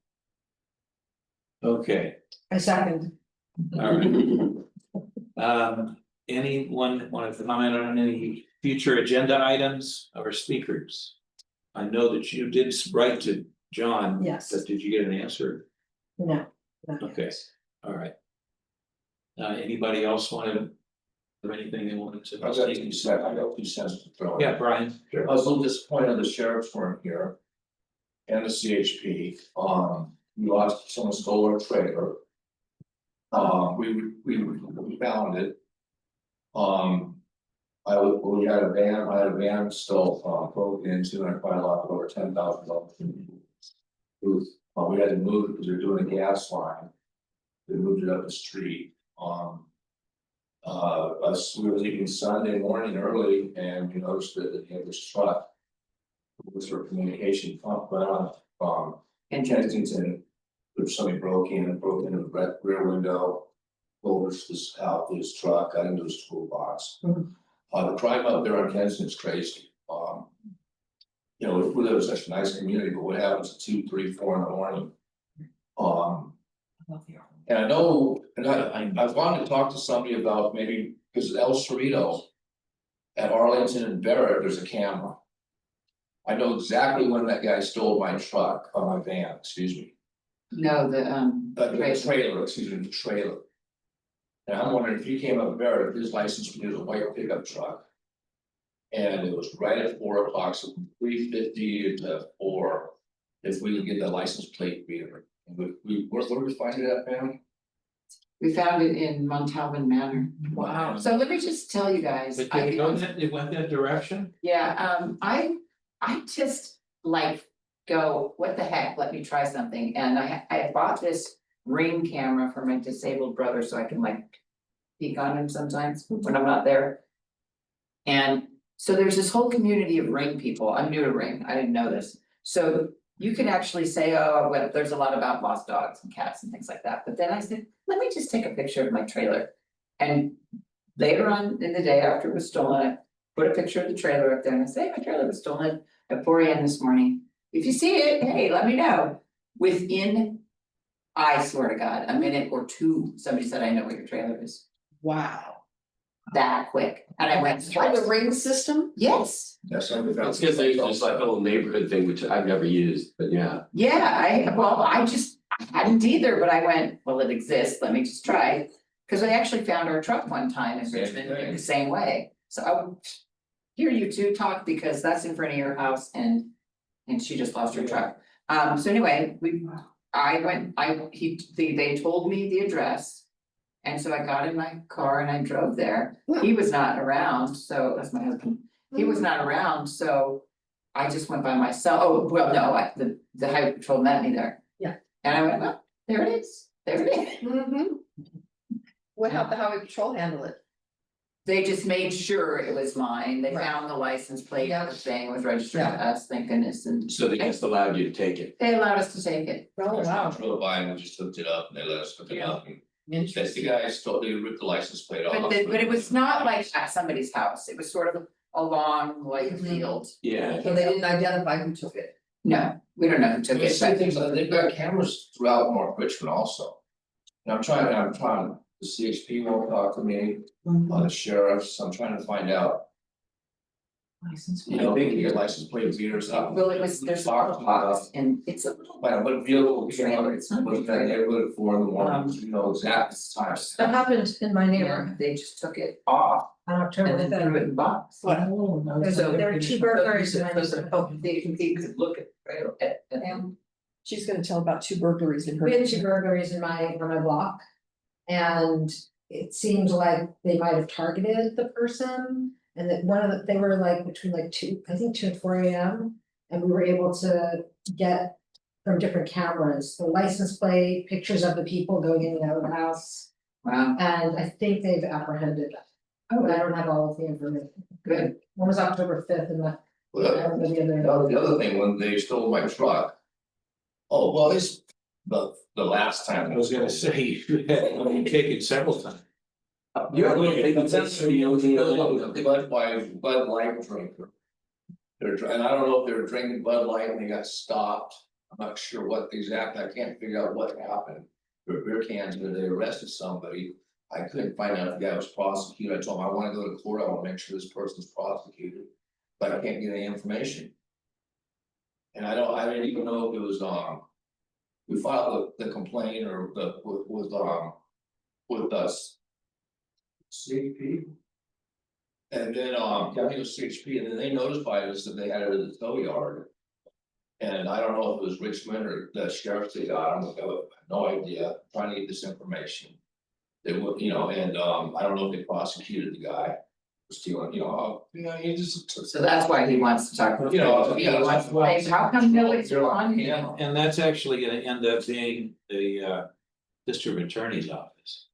Okay, I second. all right. Anyone want to comment on any future agenda items or speakers? I know that you did write to John. Yes. But did you get an answer? No. not yet. Okay. All right. Anybody else want to? Have anything they wanted to? I got 2 cents, I got 2 cents to throw in. Yeah, Brian. I was a little disappointed the sheriffs weren't here. And the CHP, we lost, someone stole our trailer. We found it. We had a van still, broken into, and I probably lost over $10,000. We had to move it because they're doing a gas line. They moved it up the street, we were leaving Sunday morning early and we noticed that the neighbor's truck. Was for communication pump went on, in Kensington, which somebody broke into the rear window. Over his truck, got into his toolbox. The crime out there on Kensington is crazy, you know, we live in such a nice community, but what happens at 2, 3, 4 in the morning? And I know, and I wanted to talk to somebody about maybe, because El Cerrito. At Arlington and Barrett, there's a camera. I know exactly when that guy stole my truck, or my van, excuse me. No, the Trailer, excuse me, the trailer. And I'm wondering if he came up Barrett, his license was a white pickup truck. And it was right at 4 o'clock, so 3:50 to 4. If we could get the license plate reader, where did we find it at, man? We found it in Montalban Manor. Wow. So let me just tell you guys. But did it went that direction? Yeah, I just like go, what the heck, let me try something, and I bought this Ring camera for my disabled brother, so I can like peek on him sometimes when I'm not there. And so there's this whole community of Ring people, I'm new to Ring, I didn't know this, so you can actually say, oh, well, there's a lot about lost dogs and cats and things like that, but then I said, let me just take a picture of my trailer. And later on in the day after it was stolen, I put a picture of the trailer up there and I say, my trailer was stolen at 4 AM this morning. If you see it, hey, let me know. Within, I swear to God, a minute or two, somebody said, I know where your trailer is. Wow. That quick. And I went, For the Ring system? yes, That's how we found. It's because there's like a little neighborhood thing, which I've never used, but yeah. yeah, I hadn't either, but I went, well, it exists, let me just try. Cause I actually found our truck one time in Richmond in the same way, so I would hear you two talk because that's in front of your house and she just lost her truck. So anyway, they told me the address. And so I got in my car and I drove there. He was not around, so that's my husband. He was not around, so I just went by myself. Oh, well, no, the highway patrol met me there. Yeah. And I went, well, there it is, there it is. How the highway patrol handle it? They just made sure it was mine. They Right. found the license plate, Yeah. everything was registered to us, thank goodness, and So they just allowed you to take it. they allowed us to take it. Oh, wow. Drove by and we just hooked it up and they let us hook it up. And that's the Interesting. guy stole, they ripped the license plate off. But it was not like at somebody's house. It was sort of along like a Mhm. field. Yeah. So they didn't identify who took it. No, we don't know who took There's it, some but things, they've got cameras throughout North Richmond also. And I'm trying, the CHP won't talk to me, the sheriffs, I'm trying to find out. License. You know, they can get license plate readers up. Well, it was, there's a box and it's a little. But what vehicle, Trailer, it's not was that neighborhood for the one, you know, exact times. That happened in my Yeah, neighborhood they just took it off on and October then threw it in box. Oh, no, so There were two burglaries in my Because of neighborhood. they could look at them. She's gonna tell about 2 burglaries in her. We had 2 burglaries in on my block. And it seemed like they might have targeted the person. And that they were like between like 2 and 4 AM. And we were able to get from different cameras, the license plate, pictures of the people going in and out of the house. Wow, And I think they've apprehended them. But I don't have all of the information. good. One was October 5th and that. Well, I don't know the other. that was the other thing, when they stole my truck. Oh, well, it's the last time. I was gonna say, you had taken several times. Yeah, Bud Light drinker. And I don't know if they were drinking Bud Light and they got stopped. I'm not sure what exactly, I can't figure out what happened. Beer cans, but they arrested somebody. I couldn't find out if the guy was prosecuted. I told him, I wanna go to court, I wanna make sure this person's prosecuted. But I can't get any information. And I didn't even know if it was, we filed the complaint or with us. CHP. And then, yeah, I think it was CHP, and then they notified us that they had it at the tow yard. And I don't know if it was Richmond or the sheriff they got, I have no idea, trying to get this information. They would, you know, and I don't know if they prosecuted the guy for stealing, you know, he just. So that's why he wants to talk. You know, He yeah, wants to well, say, how come nobody's on here? And that's actually gonna end up being the district attorney's office.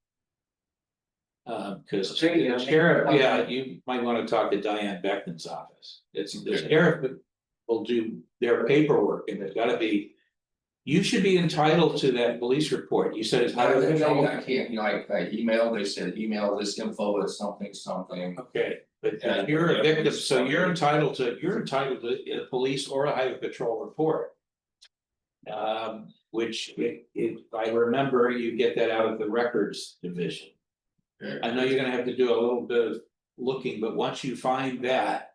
Cause the sheriff, yeah, you might wanna talk to Diane Beckman's office. It's the sheriff will do their paperwork and there's gotta be. You should be entitled to that police report. You said it's I highway can't, patrol. you know, I emailed, they said email this info with something. Okay, but And- you're a victim, so you're entitled to a police or a highway patrol report. Which if I remember, you get that out of the records division. I know you're gonna have to do a little bit of looking, but once you find that.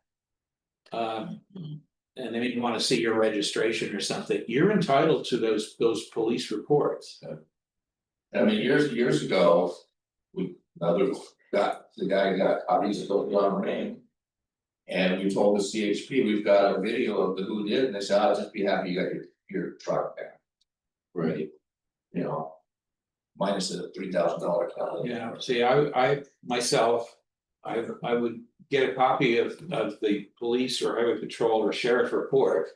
And then you wanna see your registration or something, you're entitled to those police reports. I mean, years ago, the guy got copies of the John Rain. And we told the CHP, we've got a video of the who did, and they said, I'll just be happy you got your truck back. Right. You know. Minus a $3,000 Yeah, see, I myself, I would get a copy of the police or highway patrol or sheriff report.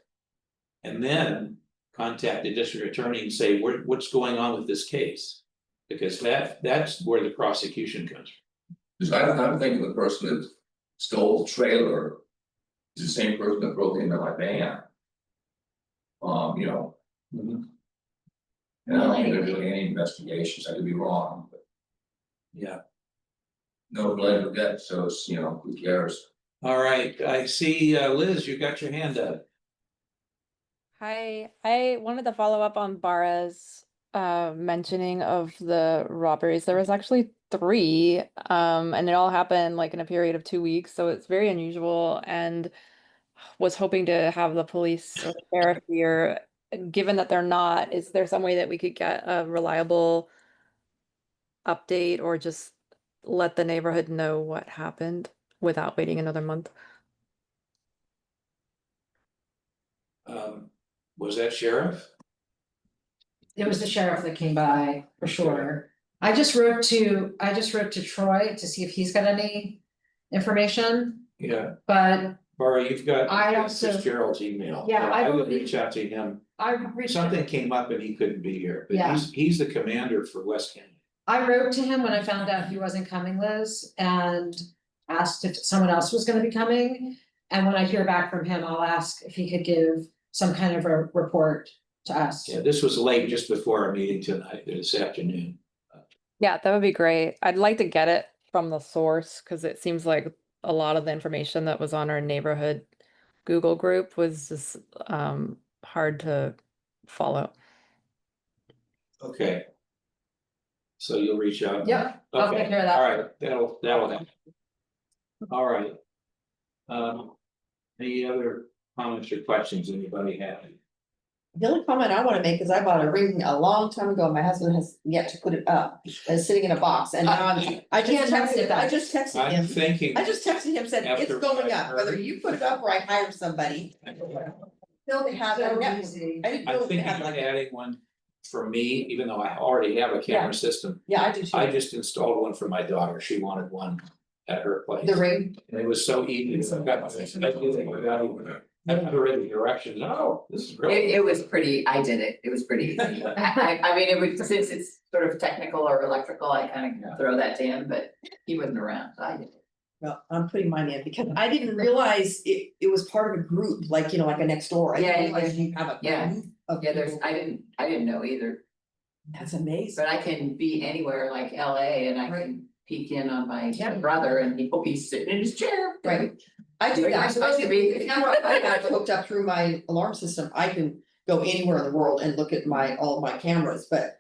And then contact the district attorney and say, what's going on with this case? Because that's where the prosecution comes from. Because I'm thinking the person that stole the trailer is the same person that broke into my van. You know. And I don't think there's really any investigations, I could be wrong, but Yeah, no blood or death, so it's, you know, who cares? all right, I see, Liz, you got your hand up. Hi, I wanted to follow up on Bara's mentioning of the robberies. There was actually 3, and it all happened like in a period of 2 weeks, so it's very unusual and was hoping to have the police or the sheriff here. Given that they're not, is there some way that we could get a reliable update or just let the neighborhood know what happened without waiting another month? Was that sheriff? It was the sheriff that came by, for sure. I just wrote to Troy to see if he's got any information, Yeah, but Barbara, you've got I also- Fitzgerald's email. Yeah, I would I- reach out to him. I reached. Something came up and he couldn't be here, but Yeah. he's the commander for West County. I wrote to him when I found out he wasn't coming, Liz, and asked if someone else was gonna be coming. And when I hear back from him, I'll ask if he could give some kind of a report to us. Yeah, this was late just before our meeting tonight, this afternoon. Yeah, that would be great. I'd like to get it from the source because it seems like a lot of the information that was on our neighborhood Google group was just hard to follow. Okay. So you'll reach out? Yep, I'll Okay, take care of that. all right, that'll happen. All right. Any other comments or questions anybody have? The only comment I wanna make is I bought a ring a long time ago, my husband has yet to put it up, it's sitting in a box, and now I just texted I'm him. thinking. I just texted him, said, it's After going what I've up, whether heard. you put it up or I hire somebody. Still they have that So network. easy. I didn't I'm know they thinking had of like, adding one for me, even though I already have a camera system. yeah, I do too. I just installed one for my daughter. She wanted one at her place. The ring, And it was so easy. I never read the directions. Oh, this is great. It was pretty, I did it, it was pretty easy. I mean, it was, since it's sort of technical or electrical, I kind of throw that to him, but he wasn't around, so I did it. well, I'm putting mine in because I didn't realize it was part of a group, like, like a next door. I Yeah, didn't realize you have a yeah. group of Yeah, there's, people. I didn't know either, That's amazing. but I can be anywhere like LA and I can peek in on my brother and he'll be sitting in his chair. Right, I do Where you're that, supposed to be. the camera I got hooked up through my alarm system, I can go anywhere in the world and look at all of my cameras, but.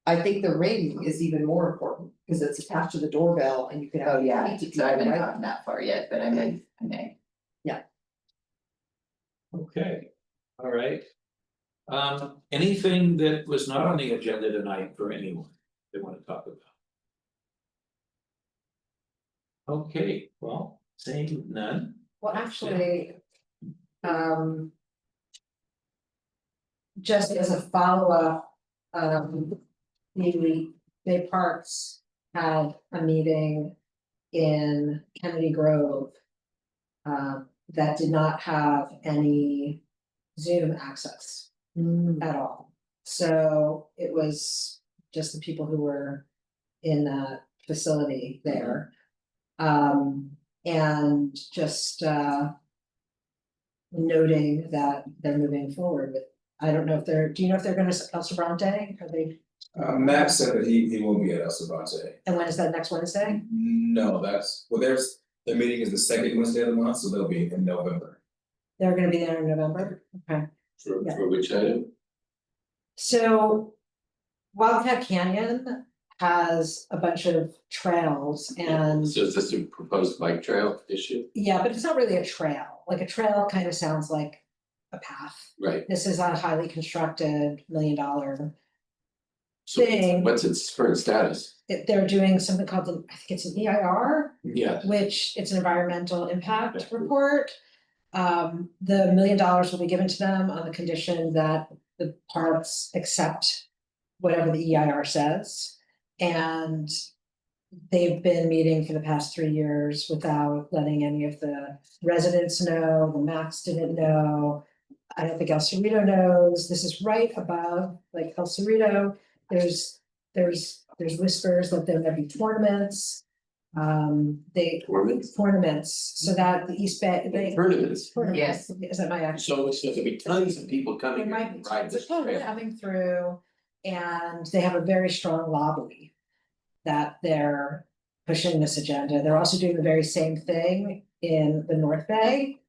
I think the ring is even more important, because it's attached to the doorbell and you can have. Oh, yeah, speak to so I haven't people, right? gotten that far yet, but I may. Okay, all right. Anything that was not on the agenda tonight for anyone they want to talk about? Okay, well, saying none. Well, actually, just as a follow-up, the Bay Parks had a meeting in Kennedy Grove. That did not have any Zoom access at all. So it was just the people who were in that facility there. And just noting that they're moving forward with, I don't know if do you know if they're gonna El Sobrante, are they, Matt said that he won't be at El Savante. and when is that, next Wednesday? No, their meeting is the second Wednesday of the month, so they'll be in November. They're gonna be there in November, okay. Yeah. For which item? So Wildcat Canyon has a bunch of trails and, So is this a proposed bike trail issue? yeah, but it's not really a trail, like a trail kind of sounds like a path. Right, This is a highly constructed $1 million so thing. what's its current status? They're doing something called, I think it's an EIR, Yes. which it's an environmental impact report. The $1 million will be given to them on the condition that the parks accept whatever the EIR says. And they've been meeting for the past 3 years without letting any of the residents know, the Max didn't know. I don't think El Cerrito knows, this is right above, like El Cerrito, there's whispers that there may be tournaments. Tournaments, so that the East Bay, Tournaments. Yes. Is that my actual? So there'll be tons of people coming There here might to be ride tons this of people trail. coming through, and they have a very strong lobby. That they're pushing this agenda, they're also doing the very same thing in the North Bay.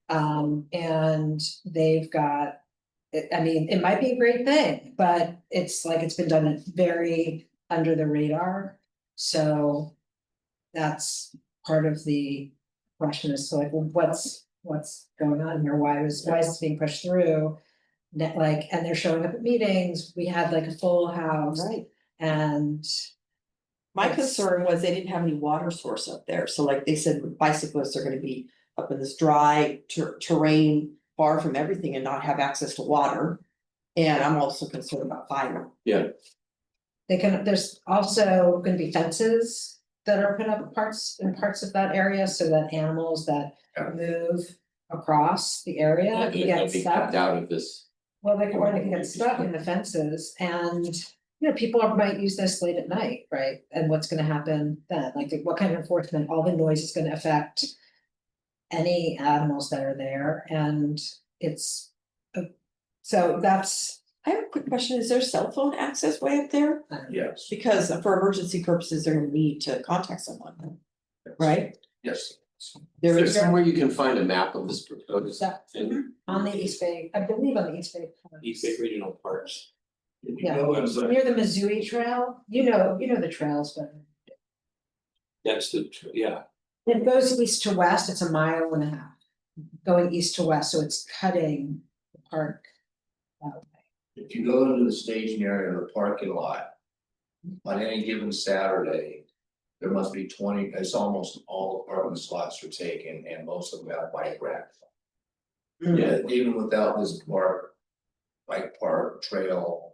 And they've got, I mean, it might be a great thing, but it's like, it's been done very under the radar. So that's part of the question is, so like, well, what's going on here? Why is this being pushed through? And they're showing up at meetings, we had like a full house. Right. And My Yes. concern was they didn't have any water source up there, so like they said, bicyclists are gonna be up in this dry terrain, far from everything and not have access to water. And I'm also concerned about fire. there's also gonna be fences that are put up in parts of that area so that animals that move across the area can They'll get be stuck. kept out of this. Well, they can get stuck in the fences and, people might use this late at night, right? And what's gonna happen then? Like, what kind of enforcement, all the noise is gonna affect any animals that are there and it's, so that's, I have a quick question, is there cell phone access way up there? Yes. Because for emergency purposes, they're gonna need to contact someone, right? Yes. There Is is, there somewhere you can find a map of this proposed that thing? on the East Bay, I believe on the East Bay. East Bay Regional Parks. Yeah. Website. Near the Missouri Trail, you know the trails, but That's yeah, it goes east to west, it's a 1.5 miles. going east to west, so it's cutting the park. If you go into the staging area of the parking lot. On any given Saturday. There must be 20, it's almost all the parking slots are taken and most of them have bike racks. Yeah, even without this park. Bike park, trail.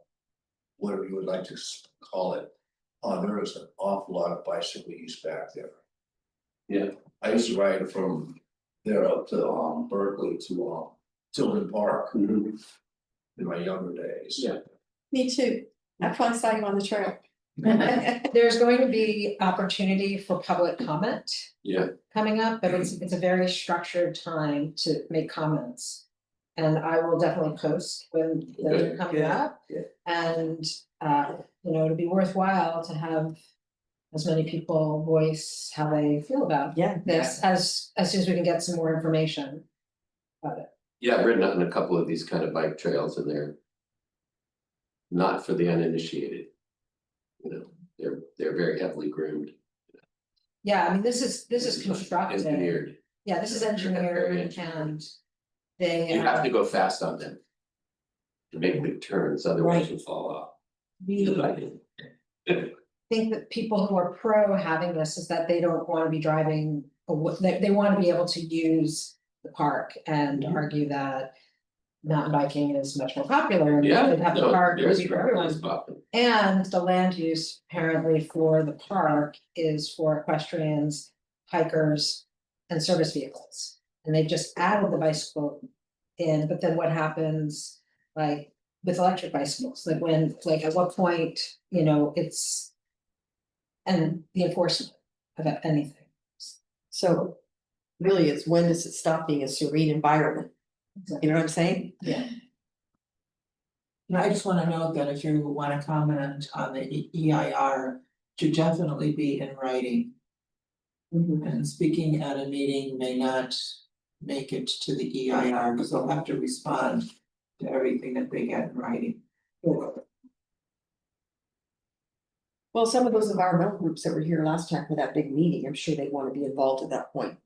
Whatever you would like to call it. There is an awful lot of bicycle use back there. Yeah. I used to ride from there up to Berkeley to Tilden Park. In my younger days. Yeah. Me too. I probably saw you on the trail. There's going to be opportunity for public comment Yeah, coming up, but it's a very structured time to make comments. And I will definitely post when those are coming up. yeah. And it'll be worthwhile to have as many people voice how they feel about this as soon as we can get some more information about it. Yeah, I've ridden on a couple of these kind of bike trails and they're. Not for the uninitiated. They're very heavily groomed. Yeah, I mean, this is constructed. Engineered. Yeah, this is engineered and they. You have to go fast on them. To make big turns, otherwise you fall off. Think that people who are pro having this is that they don't want to be driving, they want to be able to use the park and argue that. Mountain biking is much more popular and they Yeah, should have the no, park yes, would be for everyone. it's popular. And the land use apparently for the park is for equestrians, hikers, and service vehicles. And they've just added the bicycle in, but then what happens like with electric bicycles, like at what point, it's. And the enforcement of anything. So really, it's when does it stop being a serene environment? You know what I'm saying? Yeah. I just wanna note that if you wanna comment on the EIR, to definitely be in writing. And speaking at a meeting may not make it to the EIR, because they'll have to respond to everything that they get in writing. Well, some of those environmental groups that were here last time for that big meeting, I'm sure they want to be involved at that point.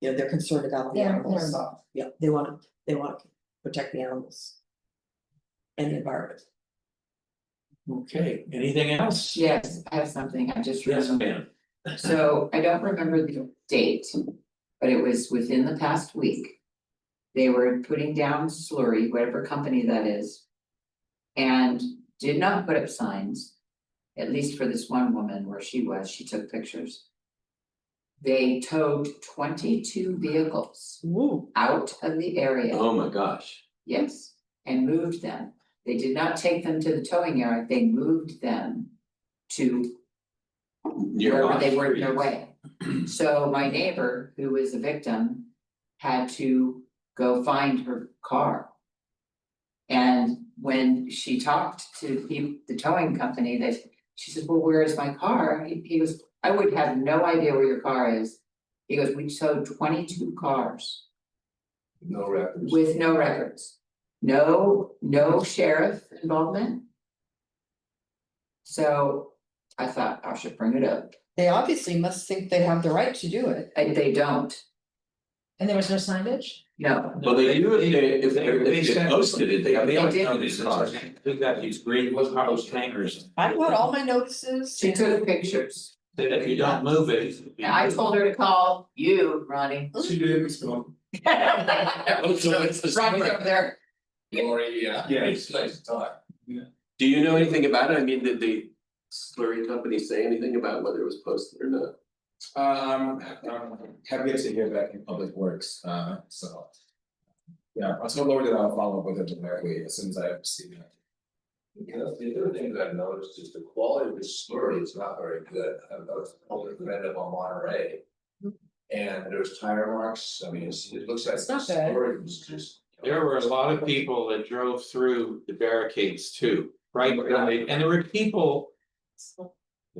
They're concerned about the They're animals. involved. Yeah, they want to protect the animals. And the environment. Okay, anything else? Yes, I have something, I just Yes, remembered. ma'am. So I don't remember the date, but it was within the past week. They were putting down slurry, whatever company that is. And did not put up signs, at least for this one woman where she took pictures. They towed 22 vehicles out of the area. Oh my gosh. Yes, and moved them. They did not take them to the towing yard, they moved them to wherever they worked their way. So my neighbor, who was a victim, had to go find her car. And when she talked to the towing company, she said, well, where is my car? He goes, I would have no idea where your car is. He goes, we towed 22 cars. No records. With no records. No sheriff involvement. So I thought I should bring it up. They obviously must think they have the right to do it. And they don't, And there was no signage? no. Well, they do if they sent- posted it, they have. They did. notices, we got these green house hangers, I got all my notices. She took pictures. that if you don't move it. And I told her to call you, Ronnie. She did respond. Ronnie's over there. Lori, yeah, it's nice to talk. Do you know anything about it? I mean, did the slurry company say anything about whether it was posted or not? Have yet to hear back in Public Works, so. Yeah, I told Lori that I'll follow up with her directly as soon as I see that. The other thing that I've noticed is the quality of the slurry is not very good. I was only competitive on Monterey. And there's tire marks, I mean, it looks like. It's not the good. slurry was just. There were a lot of people that drove through the barricades too, right? And there were people. There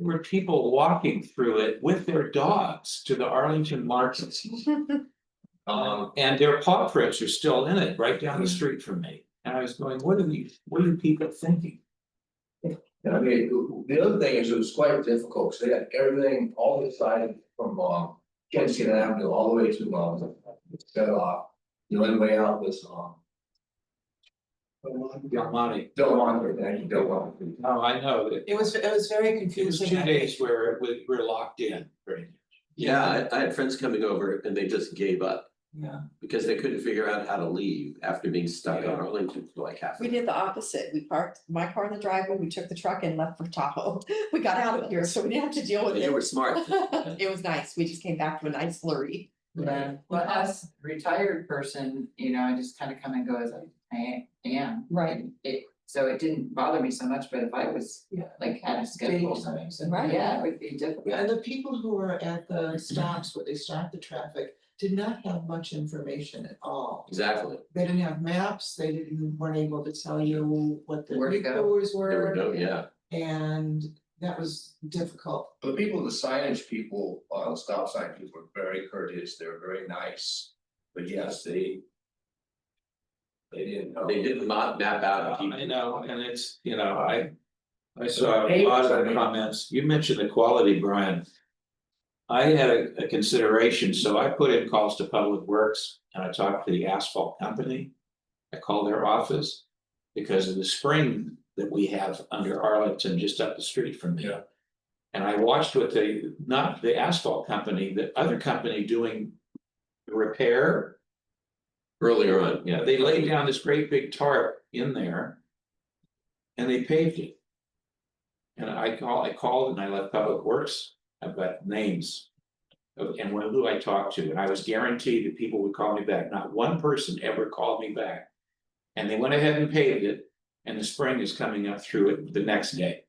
were people walking through it with their dogs to the Arlington markets. And their paw prints are still in it, right down the street from me. And I was going, what are people thinking? I mean, the other thing is it was quite difficult, because they had everything, all the side from Kensington Avenue all the way to set off. The only way out was Monty. Delmonte, thank you, Delmonte. No, I know that. It was very It was confusing. 2 I days think. where we're locked in, pretty much. Yeah, I had friends coming over and they just gave up Yeah, because they couldn't figure out how to leave after being stuck on Yeah. Arlington for like half. We did the opposite. We parked my car in the driveway, we took the truck and left for Tahoe. We got out of here, so we didn't have to deal with You were it. smart. It was nice. We just came back to a nice flurry. Yeah, well, as a retired person, you know, I just kind of come and go as I am. Right. So it didn't bother me so much, but if I was Yeah. like had a schedule, Daytimes and- Right. yeah, it would be difficult. Yeah, and the people who were at the stops where they start the traffic did not have much information at all. Exactly. They didn't have maps, they weren't able to tell you what the Where to go. detours There we were, go, yeah. and that was difficult. The people, the signage people, the stop sign people were very courteous, they were very nice, but yes, they didn't know. They didn't map out. I know, and it's, you know, I saw a lot of the comments, you mentioned the quality, Brian. I had a consideration, so I put in calls to Public Works and I talked to the asphalt company. I called their office because of the spring that we have under Arlington, just up the street from me. Yeah. And I watched what not the asphalt company, the other company doing the repair. Earlier on. Yeah, they laid down this great big tarp in there. And they paved it. And I called and I left Public Works, I've got names. And who I talked to, and I was guaranteed that people would call me back, not one person ever called me back. And they went ahead and paved it, and the spring is coming up through it the next day.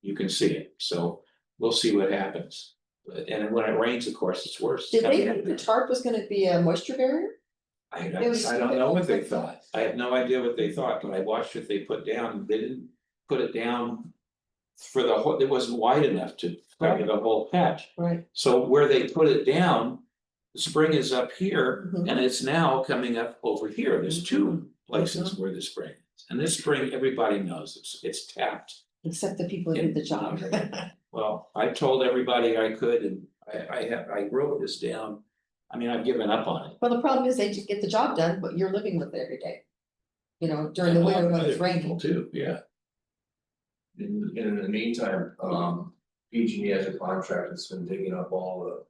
You can see it, so we'll see what happens. And when it rains, of course, it's worse. Did they think the tarp was gonna be a moisture barrier? I don't know what they thought. I have no idea what they thought, but I watched what they put down. They didn't put it down. For the whole, it wasn't wide enough to cover the whole patch. Right. So where they put it down, the spring is up here Mhm. and it's now coming up over here. There's two places where the spring is. And this spring, everybody knows it's tapped. Except the people who did the job. Well, I told everybody I could and I wrote this down. I mean, I've given up on it. Well, the problem is they just get the job done, but you're living with it every day. You know, during the And winter when other it's raining. people Too, yeah. In the meantime, PG&E has a contract that's been digging up all the.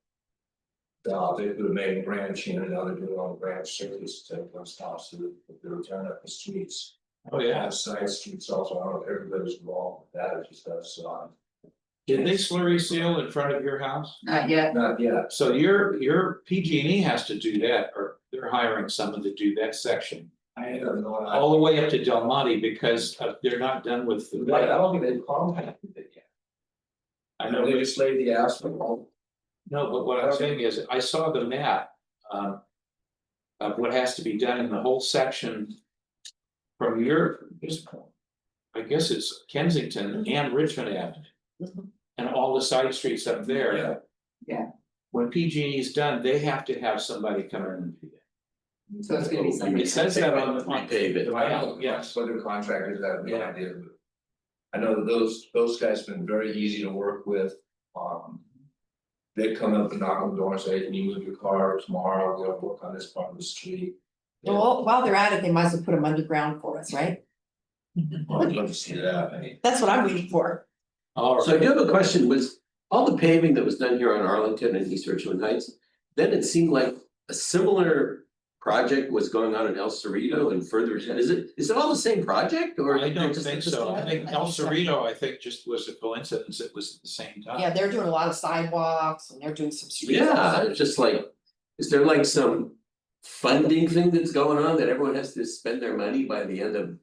They do the main branch and now they're doing all the branch service to those stops to they're tearing up the streets. Oh, yeah. Have side streets also, I don't know if everybody's involved with that, it just does, Did they slurry seal in front of your house? Not yet, not yet. So your PG&E has to do that, or they're hiring someone to do that section. I don't know. All the way up to Del Monte because they're not done with the. I don't think they've contacted it yet. I know, They but- just laid the asphalt. no, but what I'm saying is, I saw the map. Of what has to be done in the whole section. From your, I guess it's Kensington and Richmond Avenue. Mhm. And all the side streets up there. Yeah. Yeah. When PG&E is done, they have to have somebody come in and do that. so it's gonna be something. It says that on the. Repave it. I don't know, Yes. whether contractors have no Yeah. idea, but. I know that those guys have been very easy to work with, They come up and knock on the door and say, can you move your car tomorrow, we're gonna work on this part of the street. Well, while they're at it, they might as well put them underground for us, right? I'd love to see that. That's what I'm waiting for. All So I right, do have a question, was all the paving that was done here on Arlington and East Richmond Heights, then it seemed like a similar project was going on in El Cerrito and further, is it all the same project or? I don't just- think so. I think El Cerrito, I think just was a coincidence. It was at the same time. Yeah, they're doing a lot of sidewalks and they're doing some streets. Yeah, it's just like, is there like some funding thing that's going on that everyone has to spend their money by the end of,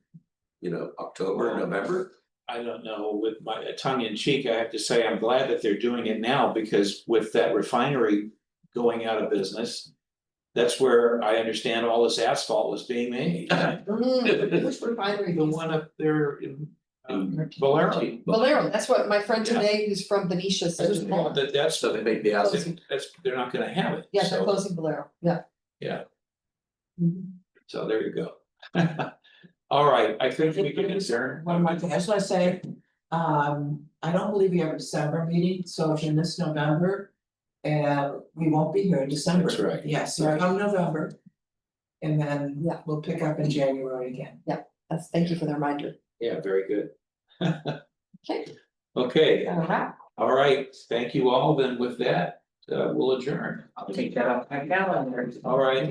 October, November? I don't know, with my tongue in cheek, I have to say, I'm glad that they're doing it now, because with that refinery going out of business. That's where I understand all this asphalt was being made. Which refinery? The one up there in Valero. Valero, that's what my friend today who's from Benicia I said. just know that that's, So they make the asphalt. they're not gonna have it. Yeah, they're So, closing Valero, yeah. Yeah. Mhm. So there you go. All right, I think we can adjourn. One more thing, I just wanna say, I don't believe we have a December meeting, so if in this November. And we won't be here in December. That's right. Yes, so come November. And then Yeah. we'll pick up in January again. Thank you for the reminder. Yeah, very good. Okay. Okay, All right, all right, thank you all, then with that, we'll adjourn. I'll take that off my calendar. All right.